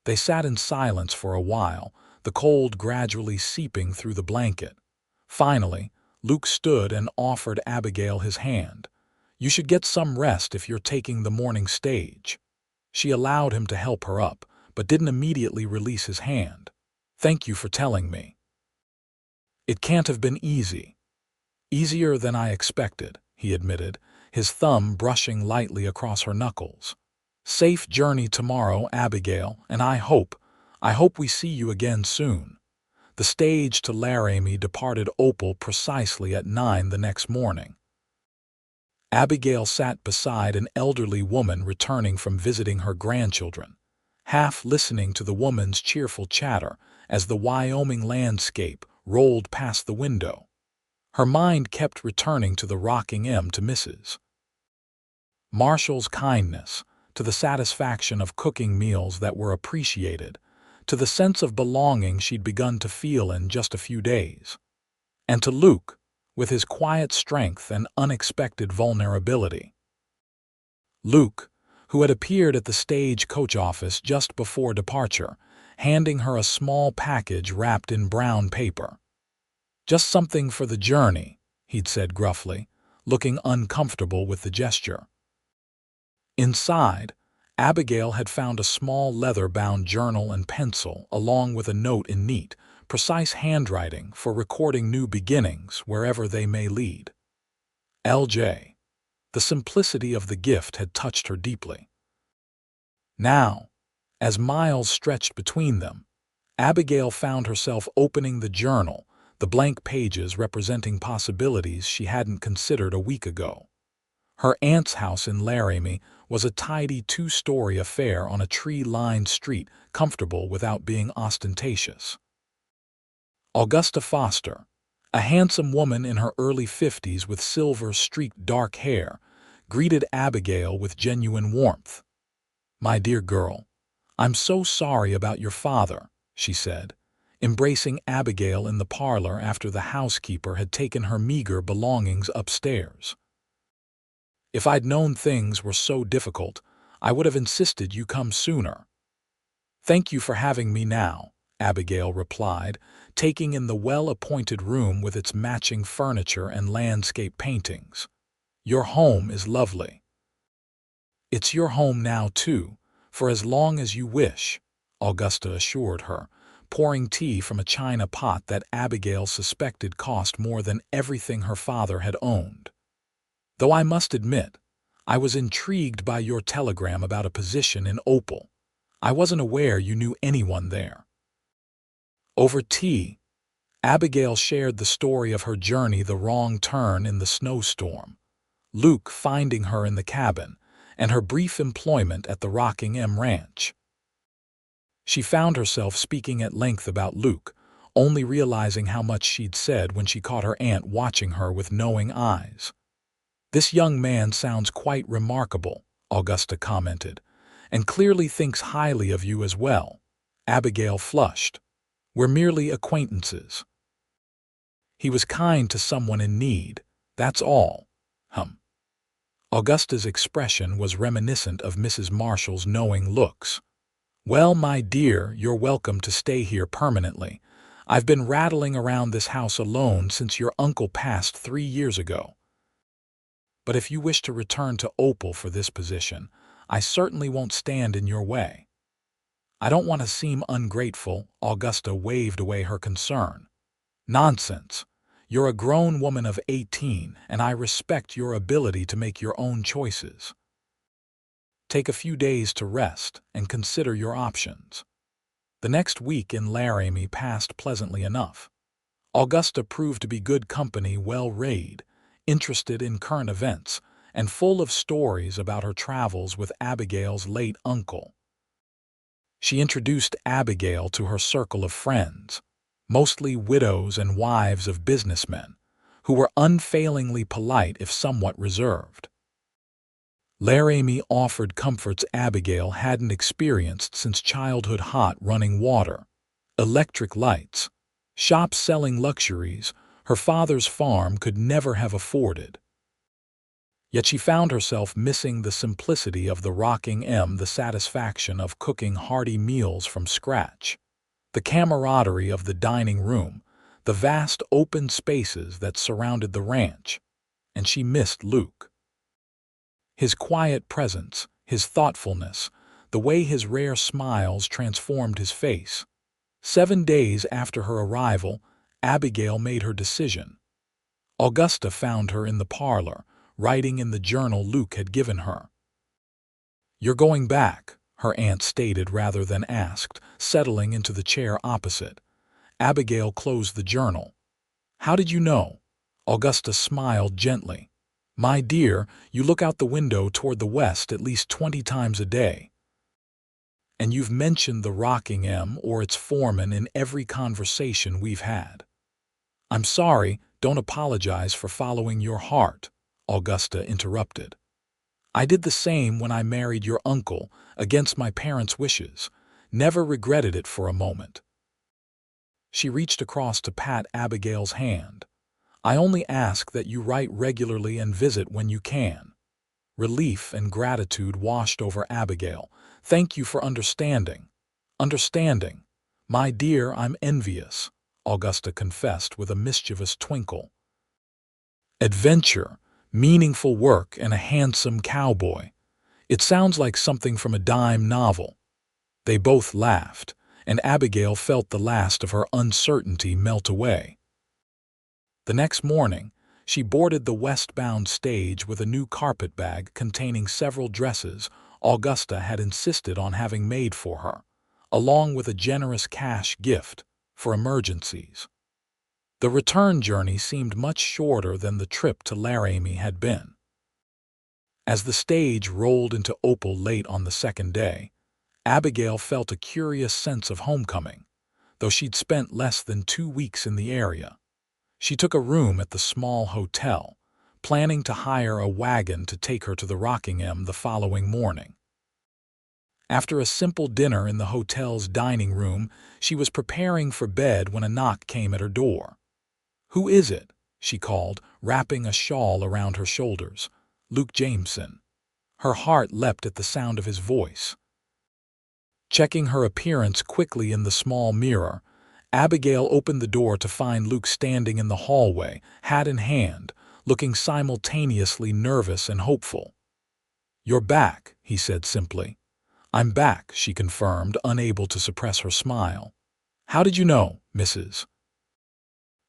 [SPEAKER 1] They sat in silence for a while, the cold gradually seeping through the blanket. Finally, Luke stood and offered Abigail his hand. "You should get some rest if you're taking the morning stage." She allowed him to help her up, but didn't immediately release his hand. "Thank you for telling me. It can't have been easy." "Easier than I expected," he admitted, his thumb brushing lightly across her knuckles. "Safe journey tomorrow, Abigail, and I hope we see you again soon." The stage to Laramie departed Opal precisely at 9 the next morning. Abigail sat beside an elderly woman returning from visiting her grandchildren, half listening to the woman's cheerful chatter as the Wyoming landscape rolled past the window. Her mind kept returning to the rocking M, to Mrs. Marshall's kindness, to the satisfaction of cooking meals that were appreciated, to the sense of belonging she'd begun to feel in just a few days. And to Luke, with his quiet strength and unexpected vulnerability. Luke, who had appeared at the stage-coach office just before departure, handing her a small package wrapped in brown paper. "Just something for the journey," he'd said gruffly, looking uncomfortable with the gesture. Inside, Abigail had found a small leather-bound journal and pencil, along with a note in neat, precise handwriting for recording new beginnings wherever they may lead. LJ. The simplicity of the gift had touched her deeply. Now, as miles stretched between them, Abigail found herself opening the journal, the blank pages representing possibilities she hadn't considered a week ago. Her aunt's house in Laramie was a tidy 2-story affair on a tree-lined street, comfortable without being ostentatious. Augusta Foster, a handsome woman in her early 50s with silver-streaked dark hair, greeted Abigail with genuine warmth. "My dear girl, I'm so sorry about your father," she said, embracing Abigail in the parlor after the housekeeper had taken her meager belongings upstairs. "If I'd known things were so difficult, I would have insisted you come sooner." "Thank you for having me now," Abigail replied, taking in the well-appointed room with its matching furniture and landscape paintings. "Your home is lovely." "It's your home now, too, for as long as you wish," Augusta assured her, pouring tea from a china pot that Abigail suspected cost more than everything her father had owned. "Though I must admit, I was intrigued by your telegram about a position in Opal. I wasn't aware you knew anyone there." Over tea, Abigail shared the story of her journey, the wrong turn in the snowstorm, Luke finding her in the cabin, and her brief employment at the Rocking M Ranch. She found herself speaking at length about Luke, only realizing how much she'd said when she caught her aunt watching her with knowing eyes. "This young man sounds quite remarkable," Augusta commented, "and clearly thinks highly of you as well." Abigail flushed. "We're merely acquaintances." "He was kind to someone in need, that's all." Augusta's expression was reminiscent of Mrs. Marshall's knowing looks. "Well, my dear, you're welcome to stay here permanently. I've been rattling around this house alone since your uncle passed 3 years ago. But if you wish to return to Opal for this position, I certainly won't stand in your way." "I don't want to seem ungrateful," Augusta waved away her concern. "Nonsense. You're a grown woman of 18, and I respect your ability to make your own choices. Take a few days to rest and consider your options." The next week in Laramie passed pleasantly enough. Augusta proved to be good company, well-read, interested in current events, and full of stories about her travels with Abigail's late uncle. She introduced Abigail to her circle of friends, mostly widows and wives of businessmen, who were unfailingly polite if somewhat reserved. Laramie offered comforts Abigail hadn't experienced since childhood: hot running water, electric lights, shops selling luxuries her father's farm could never have afforded. Yet she found herself missing the simplicity of the rocking M, the satisfaction of cooking hearty meals from scratch, the camaraderie of the dining room, the vast open spaces that surrounded the ranch, and she missed Luke. His quiet presence, his thoughtfulness, the way his rare smiles transformed his face. 7 days after her arrival, Abigail made her decision. Augusta found her in the parlor, writing in the journal Luke had given her. "You're going back," her aunt stated rather than asked, settling into the chair opposite. Abigail closed the journal. "How did you know?" Augusta smiled gently. "My dear, you look out the window toward the west at least 20 times a day. And you've mentioned the rocking M or its foreman in every conversation we've had." "I'm sorry, don't apologize for following your heart," Augusta interrupted. "I did the same when I married your uncle, against my parents' wishes. Never regretted it for a moment." She reached across to pat Abigail's hand. "I only ask that you write regularly and visit when you can." Relief and gratitude washed over Abigail. "Thank you for understanding." "Understanding? My dear, I'm envious," Augusta confessed with a mischievous twinkle. "Adventure, meaningful work, and a handsome cowboy. It sounds like something from a dime novel." They both laughed, and Abigail felt the last of her uncertainty melt away. The next morning, she boarded the westbound stage with a new carpet bag containing several dresses Augusta had insisted on having made for her, along with a generous cash gift for emergencies. The return journey seemed much shorter than the trip to Laramie had been. As the stage rolled into Opal late on the second day, Abigail felt a curious sense of homecoming, though she'd spent less than 2 weeks in the area. She took a room at the small hotel, planning to hire a wagon to take her to the Rockingham the following morning. After a simple dinner in the hotel's dining room, she was preparing for bed when a knock came at her door. "Who is it?" she called, wrapping a shawl around her shoulders. "Luke Jameson." Her heart leapt at the sound of his voice. Checking her appearance quickly in the small mirror, Abigail opened the door to find Luke standing in the hallway, hat in hand, looking simultaneously nervous and hopeful. "You're back," he said simply. "I'm back," she confirmed, unable to suppress her smile. "How did you know, Mrs.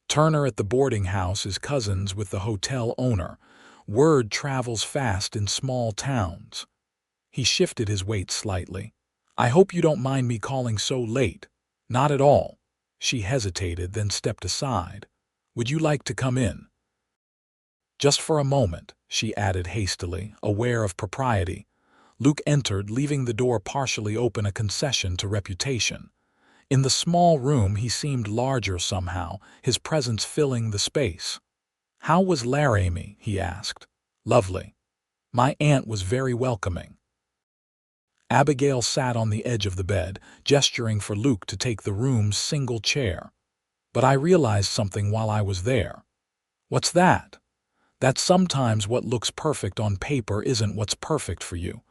[SPEAKER 1] Turner at the boarding house is cousins with the hotel owner. Word travels fast in small towns." He shifted his weight slightly. "I hope you don't mind me calling so late." "Not at all." She hesitated, then stepped aside. "Would you like to come in?" "Just for a moment," she added hastily, aware of propriety. Luke entered, leaving the door partially open, a concession to reputation. In the small room he seemed larger somehow, his presence filling the space. "How was Laramie?" he asked. "Lovely. My aunt was very welcoming." Abigail sat on the edge of the bed, gesturing for Luke to take the room's single chair. "But I realized something while I was there." "What's that?" "That sometimes what looks perfect on paper isn't what's perfect for you."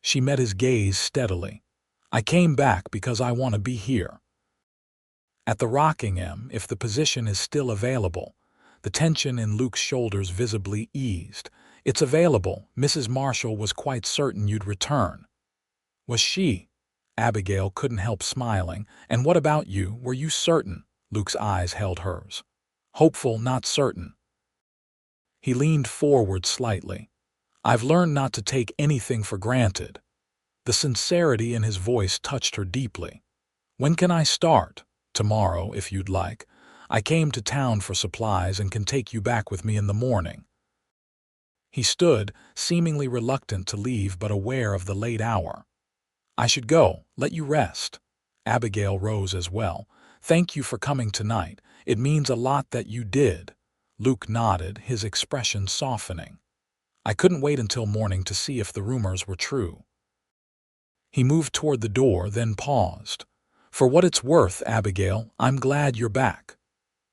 [SPEAKER 1] She met his gaze steadily. "I came back because I want to be here." At the Rockingham, if the position is still available. The tension in Luke's shoulders visibly eased. "It's available. Mrs. Marshall was quite certain you'd return." "Was she?" Abigail couldn't help smiling. "And what about you? Were you certain?" Luke's eyes held hers. "Hopeful, not certain." He leaned forward slightly. "I've learned not to take anything for granted." The sincerity in his voice touched her deeply. "When can I start?" "Tomorrow, if you'd like. I came to town for supplies and can take you back with me in the morning." He stood, seemingly reluctant to leave but aware of the late hour. "I should go, let you rest." Abigail rose as well. "Thank you for coming tonight. It means a lot that you did." Luke nodded, his expression softening. "I couldn't wait until morning to see if the rumors were true." He moved toward the door, then paused. "For what it's worth, Abigail, I'm glad you're back."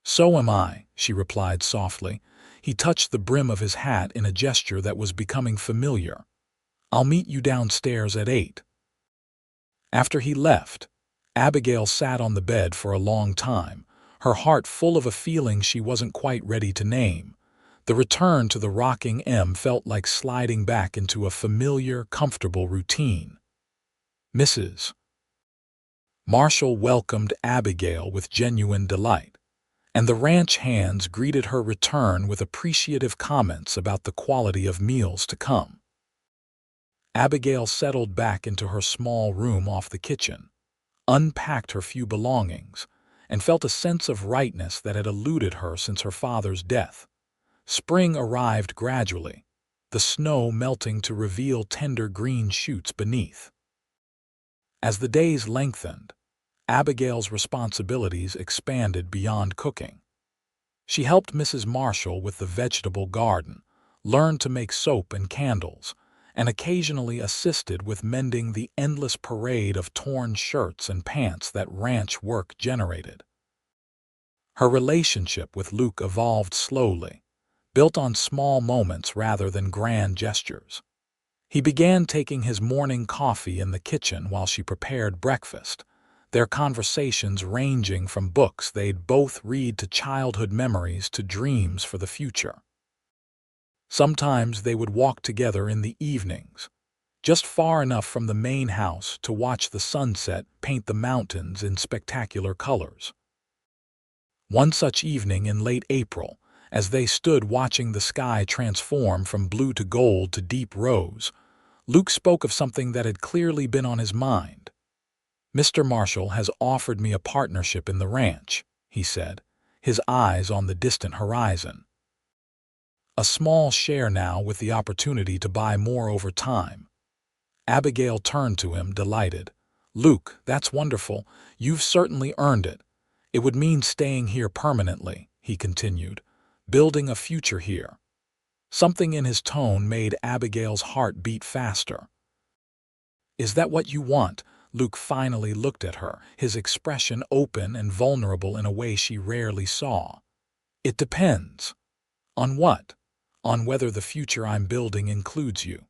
[SPEAKER 1] "So am I," she replied softly. He touched the brim of his hat in a gesture that was becoming familiar. "I'll meet you downstairs at 8. After he left, Abigail sat on the bed for a long time, her heart full of a feeling she wasn't quite ready to name. The return to the rocking M felt like sliding back into a familiar, comfortable routine. Mrs. Marshall welcomed Abigail with genuine delight, and the ranch hands greeted her return with appreciative comments about the quality of meals to come. Abigail settled back into her small room off the kitchen, unpacked her few belongings, and felt a sense of rightness that had eluded her since her father's death. Spring arrived gradually, the snow melting to reveal tender green shoots beneath. As the days lengthened, Abigail's responsibilities expanded beyond cooking. She helped Mrs. Marshall with the vegetable garden, learned to make soap and candles, and occasionally assisted with mending the endless parade of torn shirts and pants that ranch work generated. Her relationship with Luke evolved slowly, built on small moments rather than grand gestures. He began taking his morning coffee in the kitchen while she prepared breakfast, their conversations ranging from books they'd both read to childhood memories to dreams for the future. Sometimes they would walk together in the evenings, just far enough from the main house to watch the sunset paint the mountains in spectacular colors. One such evening in late April, as they stood watching the sky transform from blue to gold to deep rose, Luke spoke of something that had clearly been on his mind. "Mr. Marshall has offered me a partnership in the ranch," he said, his eyes on the distant horizon. "A small share now with the opportunity to buy more over time." Abigail turned to him, delighted. "Luke, that's wonderful. You've certainly earned it. It would mean staying here permanently," he continued, "building a future here." Something in his tone made Abigail's heart beat faster. "Is that what you want?" Luke finally looked at her, his expression open and vulnerable in a way she rarely saw. "It depends." "On what?" "On whether the future I'm building includes you."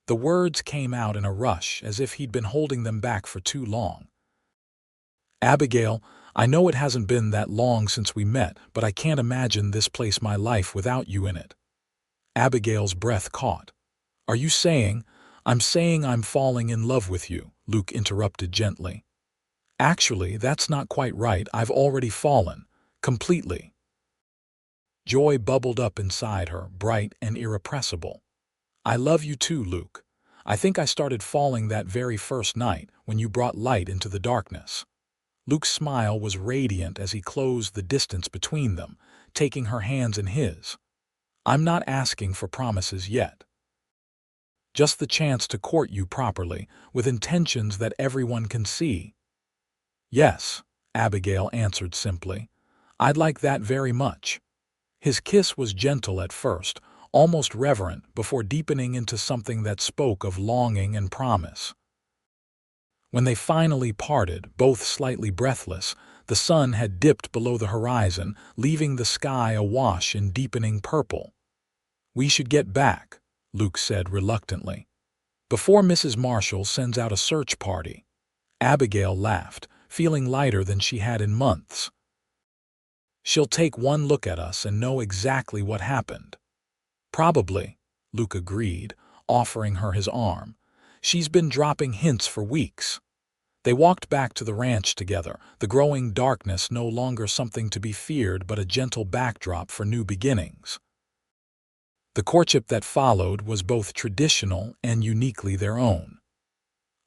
[SPEAKER 1] The words came out in a rush, as if he'd been holding them back for too long. "Abigail, I know it hasn't been that long since we met, but I can't imagine this place my life without you in it." Abigail's breath caught. "Are you saying—" "I'm saying I'm falling in love with you," Luke interrupted gently. "Actually, that's not quite right. I've already fallen. Completely." Joy bubbled up inside her, bright and irrepressible. "I love you too, Luke. I think I started falling that very first night when you brought light into the darkness." Luke's smile was radiant as he closed the distance between them, taking her hands in his. "I'm not asking for promises yet. Just the chance to court you properly, with intentions that everyone can see." "Yes," Abigail answered simply. "I'd like that very much." His kiss was gentle at first, almost reverent, before deepening into something that spoke of longing and promise. When they finally parted, both slightly breathless, the sun had dipped below the horizon, leaving the sky awash in deepening purple. "We should get back," Luke said reluctantly, "before Mrs. Marshall sends out a search party." Abigail laughed, feeling lighter than she had in months. "She'll take one look at us and know exactly what happened." "Probably," Luke agreed, offering her his arm. "She's been dropping hints for weeks." They walked back to the ranch together, the growing darkness no longer something to be feared but a gentle backdrop for new beginnings. The courtship that followed was both traditional and uniquely their own.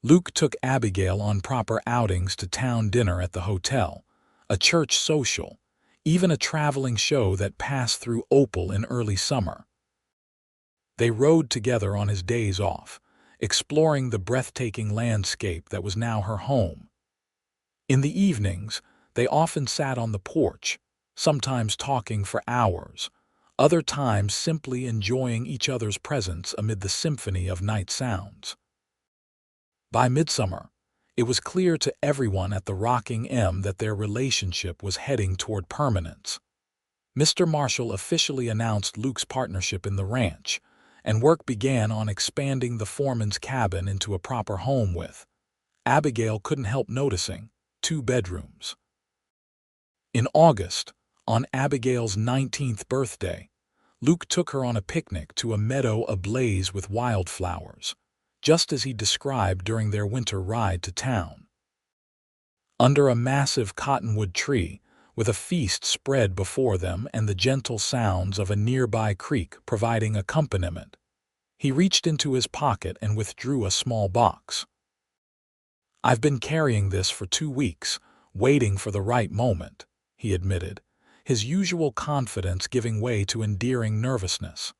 [SPEAKER 1] Luke took Abigail on proper outings to town dinner at the hotel, a church social, even a traveling show that passed through Opal in early summer. They rode together on his days off, exploring the breathtaking landscape that was now her home. In the evenings, they often sat on the porch, sometimes talking for hours, other times simply enjoying each other's presence amid the symphony of night sounds. By midsummer, it was clear to everyone at the Rocking M that their relationship was heading toward permanence. Mr. Marshall officially announced Luke's partnership in the ranch, and work began on expanding the foreman's cabin into a proper home with, Abigail couldn't help noticing, 2 bedrooms. In August, on Abigail's 19th birthday, Luke took her on a picnic to a meadow ablaze with wildflowers, just as he described during their winter ride to town. Under a massive cottonwood tree, with a feast spread before them and the gentle sounds of a nearby creek providing accompaniment, he reached into his pocket and withdrew a small box. "I've been carrying this for 2 weeks, waiting for the right moment," he admitted, his usual confidence giving way to endearing nervousness.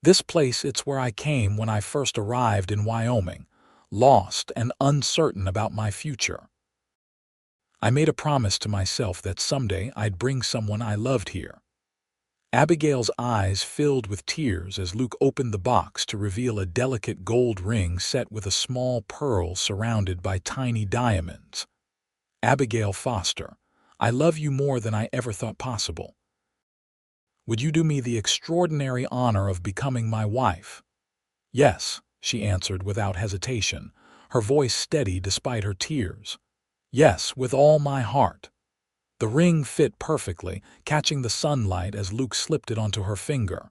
[SPEAKER 1] "This place, it's where I came when I first arrived in Wyoming, lost and uncertain about my future. I made a promise to myself that someday I'd bring someone I loved here." Abigail's eyes filled with tears as Luke opened the box to reveal a delicate gold ring set with a small pearl surrounded by tiny diamonds. "Abigail Foster, I love you more than I ever thought possible. Would you do me the extraordinary honor of becoming my wife?" "Yes," she answered without hesitation, her voice steady despite her tears. "Yes, with all my heart." The ring fit perfectly, catching the sunlight as Luke slipped it onto her finger.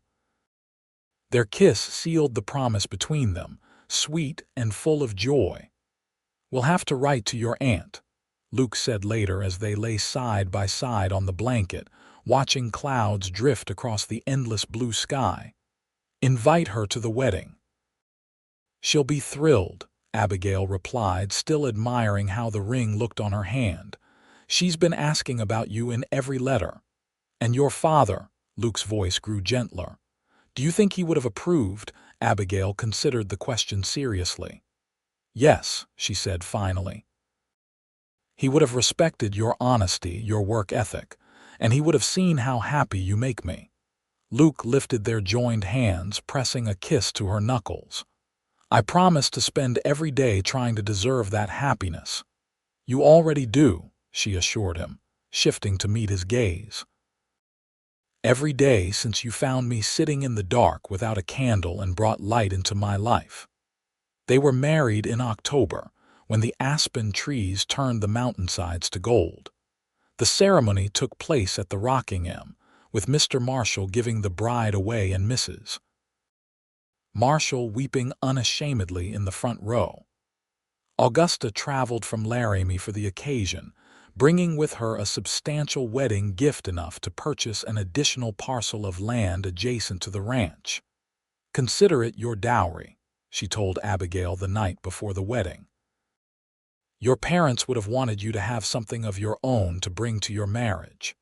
[SPEAKER 1] Their kiss sealed the promise between them, sweet and full of joy. "We'll have to write to your aunt," Luke said later as they lay side by side on the blanket, watching clouds drift across the endless blue sky. "Invite her to the wedding." "She'll be thrilled," Abigail replied, still admiring how the ring looked on her hand. "She's been asking about you in every letter." "And your father," Luke's voice grew gentler. "Do you think he would have approved?" Abigail considered the question seriously. "Yes," she said finally. "He would have respected your honesty, your work ethic, and he would have seen how happy you make me." Luke lifted their joined hands, pressing a kiss to her knuckles. "I promise to spend every day trying to deserve that happiness." "You already do," she assured him, shifting to meet his gaze. "Every day since you found me sitting in the dark without a candle and brought light into my life." They were married in October, when the aspen trees turned the mountainsides to gold. The ceremony took place at the Rocking M, with Mr. Marshall giving the bride away and Mrs. Marshall weeping unashamedly in the front row. Augusta traveled from Laramie for the occasion, bringing with her a substantial wedding gift enough to purchase an additional parcel of land adjacent to the ranch. "Consider it your dowry," she told Abigail the night before the wedding. "Your parents would have wanted you to have something of your own to bring to your marriage."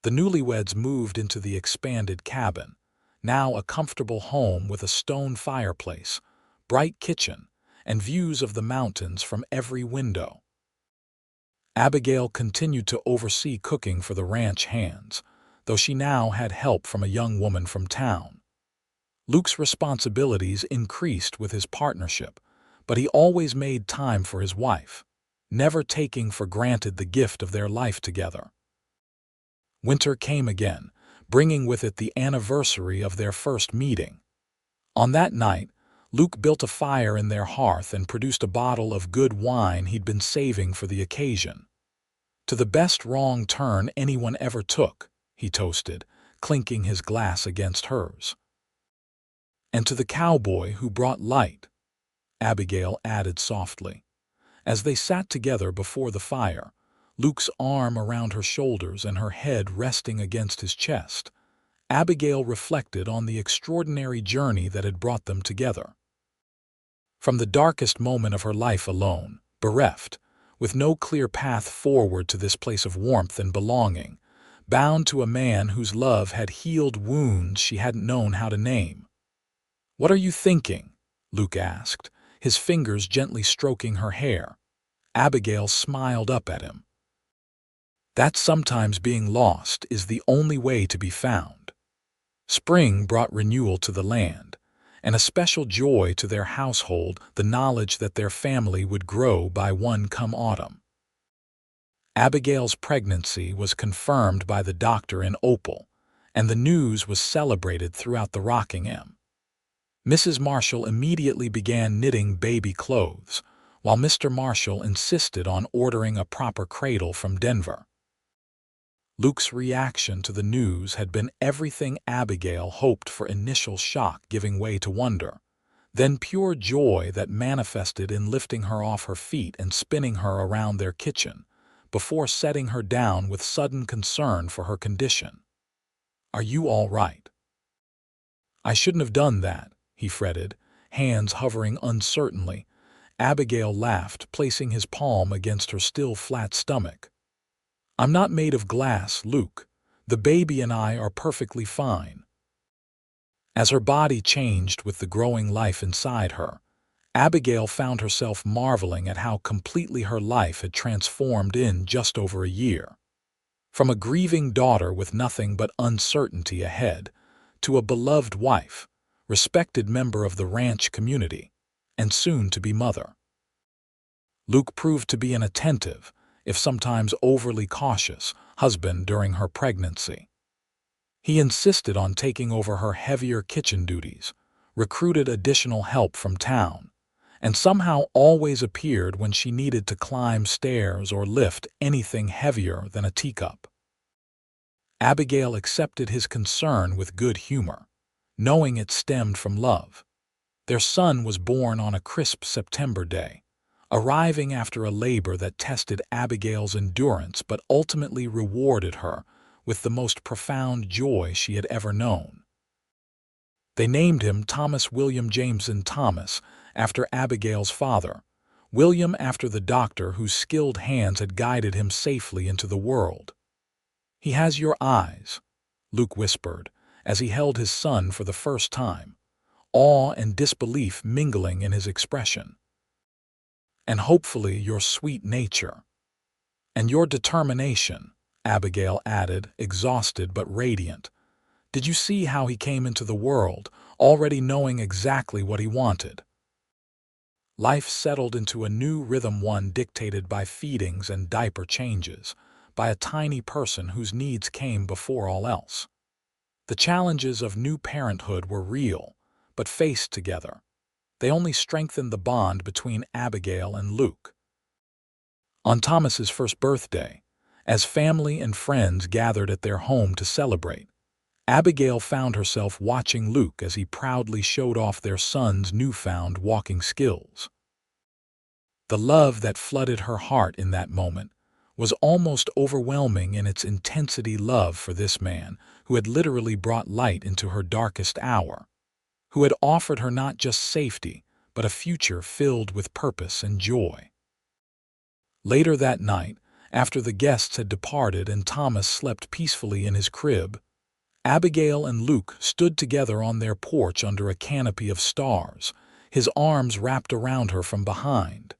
[SPEAKER 1] The newlyweds moved into the expanded cabin, now a comfortable home with a stone fireplace, bright kitchen, and views of the mountains from every window. Abigail continued to oversee cooking for the ranch hands, though she now had help from a young woman from town. Luke's responsibilities increased with his partnership, but he always made time for his wife, never taking for granted the gift of their life together. Winter came again, bringing with it the anniversary of their first meeting. On that night, Luke built a fire in their hearth and produced a bottle of good wine he'd been saving for the occasion. "To the best wrong turn anyone ever took," he toasted, clinking his glass against hers. "And to the cowboy who brought light," Abigail added softly. As they sat together before the fire, Luke's arm around her shoulders and her head resting against his chest, Abigail reflected on the extraordinary journey that had brought them together. From the darkest moment of her life alone, bereft, with no clear path forward to this place of warmth and belonging, bound to a man whose love had healed wounds she hadn't known how to name. "What are you thinking?" Luke asked, his fingers gently stroking her hair. Abigail smiled up at him. "That sometimes being lost is the only way to be found." Spring brought renewal to the land, and a special joy to their household, the knowledge that their family would grow by one come autumn. Abigail's pregnancy was confirmed by the doctor in Opal, and the news was celebrated throughout the Rockingham. Mrs. Marshall immediately began knitting baby clothes, while Mr. Marshall insisted on ordering a proper cradle from Denver. Luke's reaction to the news had been everything Abigail hoped for: initial shock giving way to wonder, then pure joy that manifested in lifting her off her feet and spinning her around their kitchen, before setting her down with sudden concern for her condition. "Are you all right?" "I shouldn't have done that," he fretted, hands hovering uncertainly. Abigail laughed, placing his palm against her still flat stomach. "I'm not made of glass, Luke. The baby and I are perfectly fine." As her body changed with the growing life inside her, Abigail found herself marveling at how completely her life had transformed in just over a year. From a grieving daughter with nothing but uncertainty ahead, to a beloved wife, respected member of the ranch community, and soon to be mother. Luke proved to be an attentive, if sometimes overly cautious, husband during her pregnancy. He insisted on taking over her heavier kitchen duties, recruited additional help from town, and somehow always appeared when she needed to climb stairs or lift anything heavier than a teacup. Abigail accepted his concern with good humor, knowing it stemmed from love. Their son was born on a crisp September day, arriving after a labor that tested Abigail's endurance but ultimately rewarded her with the most profound joy she had ever known. They named him Thomas William Jameson Thomas, after Abigail's father, William after the doctor whose skilled hands had guided him safely into the world. "He has your eyes," Luke whispered, as he held his son for the first time, awe and disbelief mingling in his expression. "And hopefully your sweet nature. And your determination," Abigail added, exhausted but radiant. "Did you see how he came into the world, already knowing exactly what he wanted?" Life settled into a new rhythm, one dictated by feedings and diaper changes, by a tiny person whose needs came before all else. The challenges of new parenthood were real, but faced together, they only strengthened the bond between Abigail and Luke. On Thomas's first birthday, as family and friends gathered at their home to celebrate, Abigail found herself watching Luke as he proudly showed off their son's newfound walking skills. The love that flooded her heart in that moment was almost overwhelming in its intensity, love for this man who had literally brought light into her darkest hour, who had offered her not just safety, but a future filled with purpose and joy. Later that night, after the guests had departed and Thomas slept peacefully in his crib, Abigail and Luke stood together on their porch under a canopy of stars, his arms wrapped around her from behind.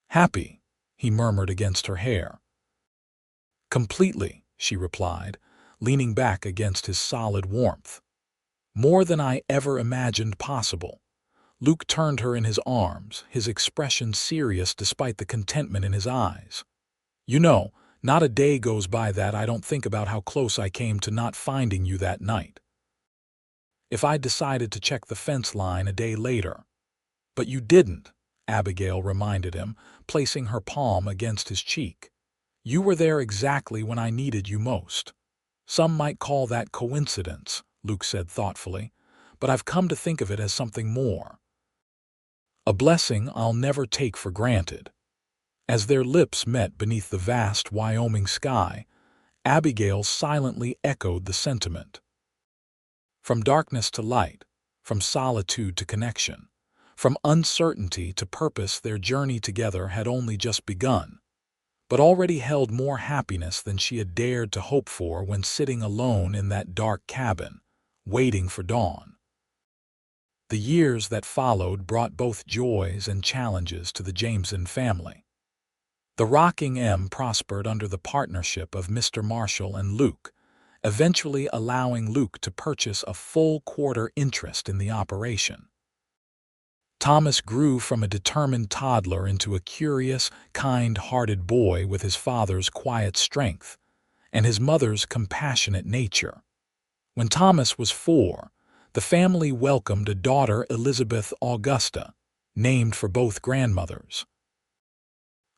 [SPEAKER 1] "Happy," he murmured against her hair. "Completely," she replied, leaning back against his solid warmth. "More than I ever imagined possible." Luke turned her in his arms, his expression serious despite the contentment in his eyes. "You know, not a day goes by that I don't think about how close I came to not finding you that night. If I decided to check the fence line a day later." "But you didn't," Abigail reminded him, placing her palm against his cheek. "You were there exactly when I needed you most." "Some might call that coincidence," Luke said thoughtfully, "but I've come to think of it as something more. A blessing I'll never take for granted." As their lips met beneath the vast Wyoming sky, Abigail silently echoed the sentiment. From darkness to light, from solitude to connection, from uncertainty to purpose, their journey together had only just begun, but already held more happiness than she had dared to hope for when sitting alone in that dark cabin, waiting for dawn. The years that followed brought both joys and challenges to the Jameson family. The Rocking M prospered under the partnership of Mr. Marshall and Luke, eventually allowing Luke to purchase a full quarter interest in the operation. Thomas grew from a determined toddler into a curious, kind-hearted boy with his father's quiet strength and his mother's compassionate nature. When Thomas was 4, the family welcomed a daughter, Elizabeth Augusta, named for both grandmothers.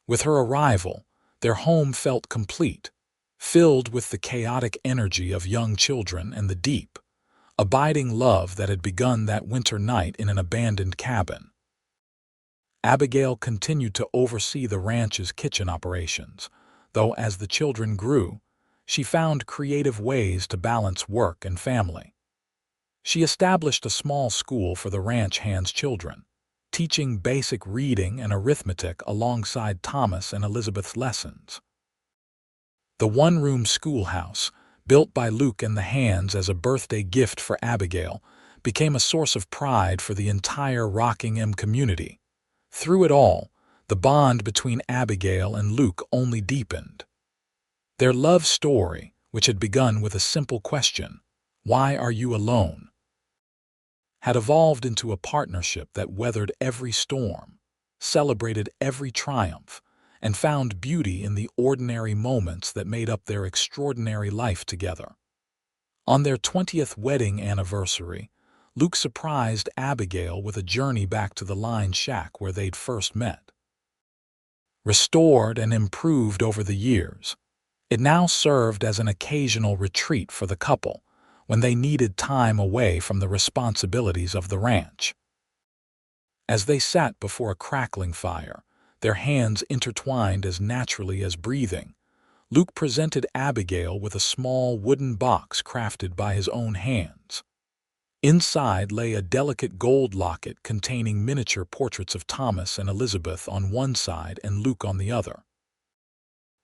[SPEAKER 1] With her arrival, their home felt complete, filled with the chaotic energy of young children and the deep, abiding love that had begun that winter night in an abandoned cabin. Abigail continued to oversee the ranch's kitchen operations, though as the children grew, she found creative ways to balance work and family. She established a small school for the ranch hands' children, teaching basic reading and arithmetic alongside Thomas and Elizabeth's lessons. The one-room schoolhouse, built by Luke and the Hands as a birthday gift for Abigail, became a source of pride for the entire Rocking M community. Through it all, the bond between Abigail and Luke only deepened. Their love story, which had begun with a simple question, "Why are you alone?" had evolved into a partnership that weathered every storm, celebrated every triumph, and found beauty in the ordinary moments that made up their extraordinary life together. On their 20th wedding anniversary, Luke surprised Abigail with a journey back to the line shack where they'd first met. Restored and improved over the years, it now served as an occasional retreat for the couple when they needed time away from the responsibilities of the ranch. As they sat before a crackling fire, their hands intertwined as naturally as breathing, Luke presented Abigail with a small wooden box crafted by his own hands. Inside lay a delicate gold locket containing miniature portraits of Thomas and Elizabeth on one side and Luke on the other.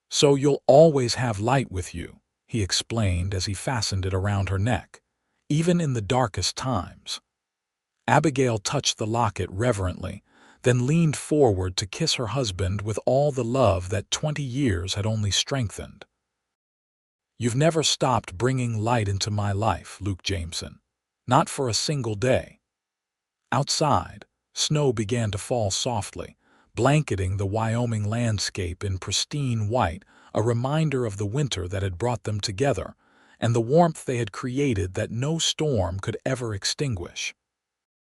[SPEAKER 1] "So you'll always have light with you," he explained as he fastened it around her neck, "even in the darkest times." Abigail touched the locket reverently, then leaned forward to kiss her husband with all the love that 20 years had only strengthened. "You've never stopped bringing light into my life, Luke Jameson. Not for a single day." Outside, snow began to fall softly, blanketing the Wyoming landscape in pristine white, a reminder of the winter that had brought them together and the warmth they had created that no storm could ever extinguish.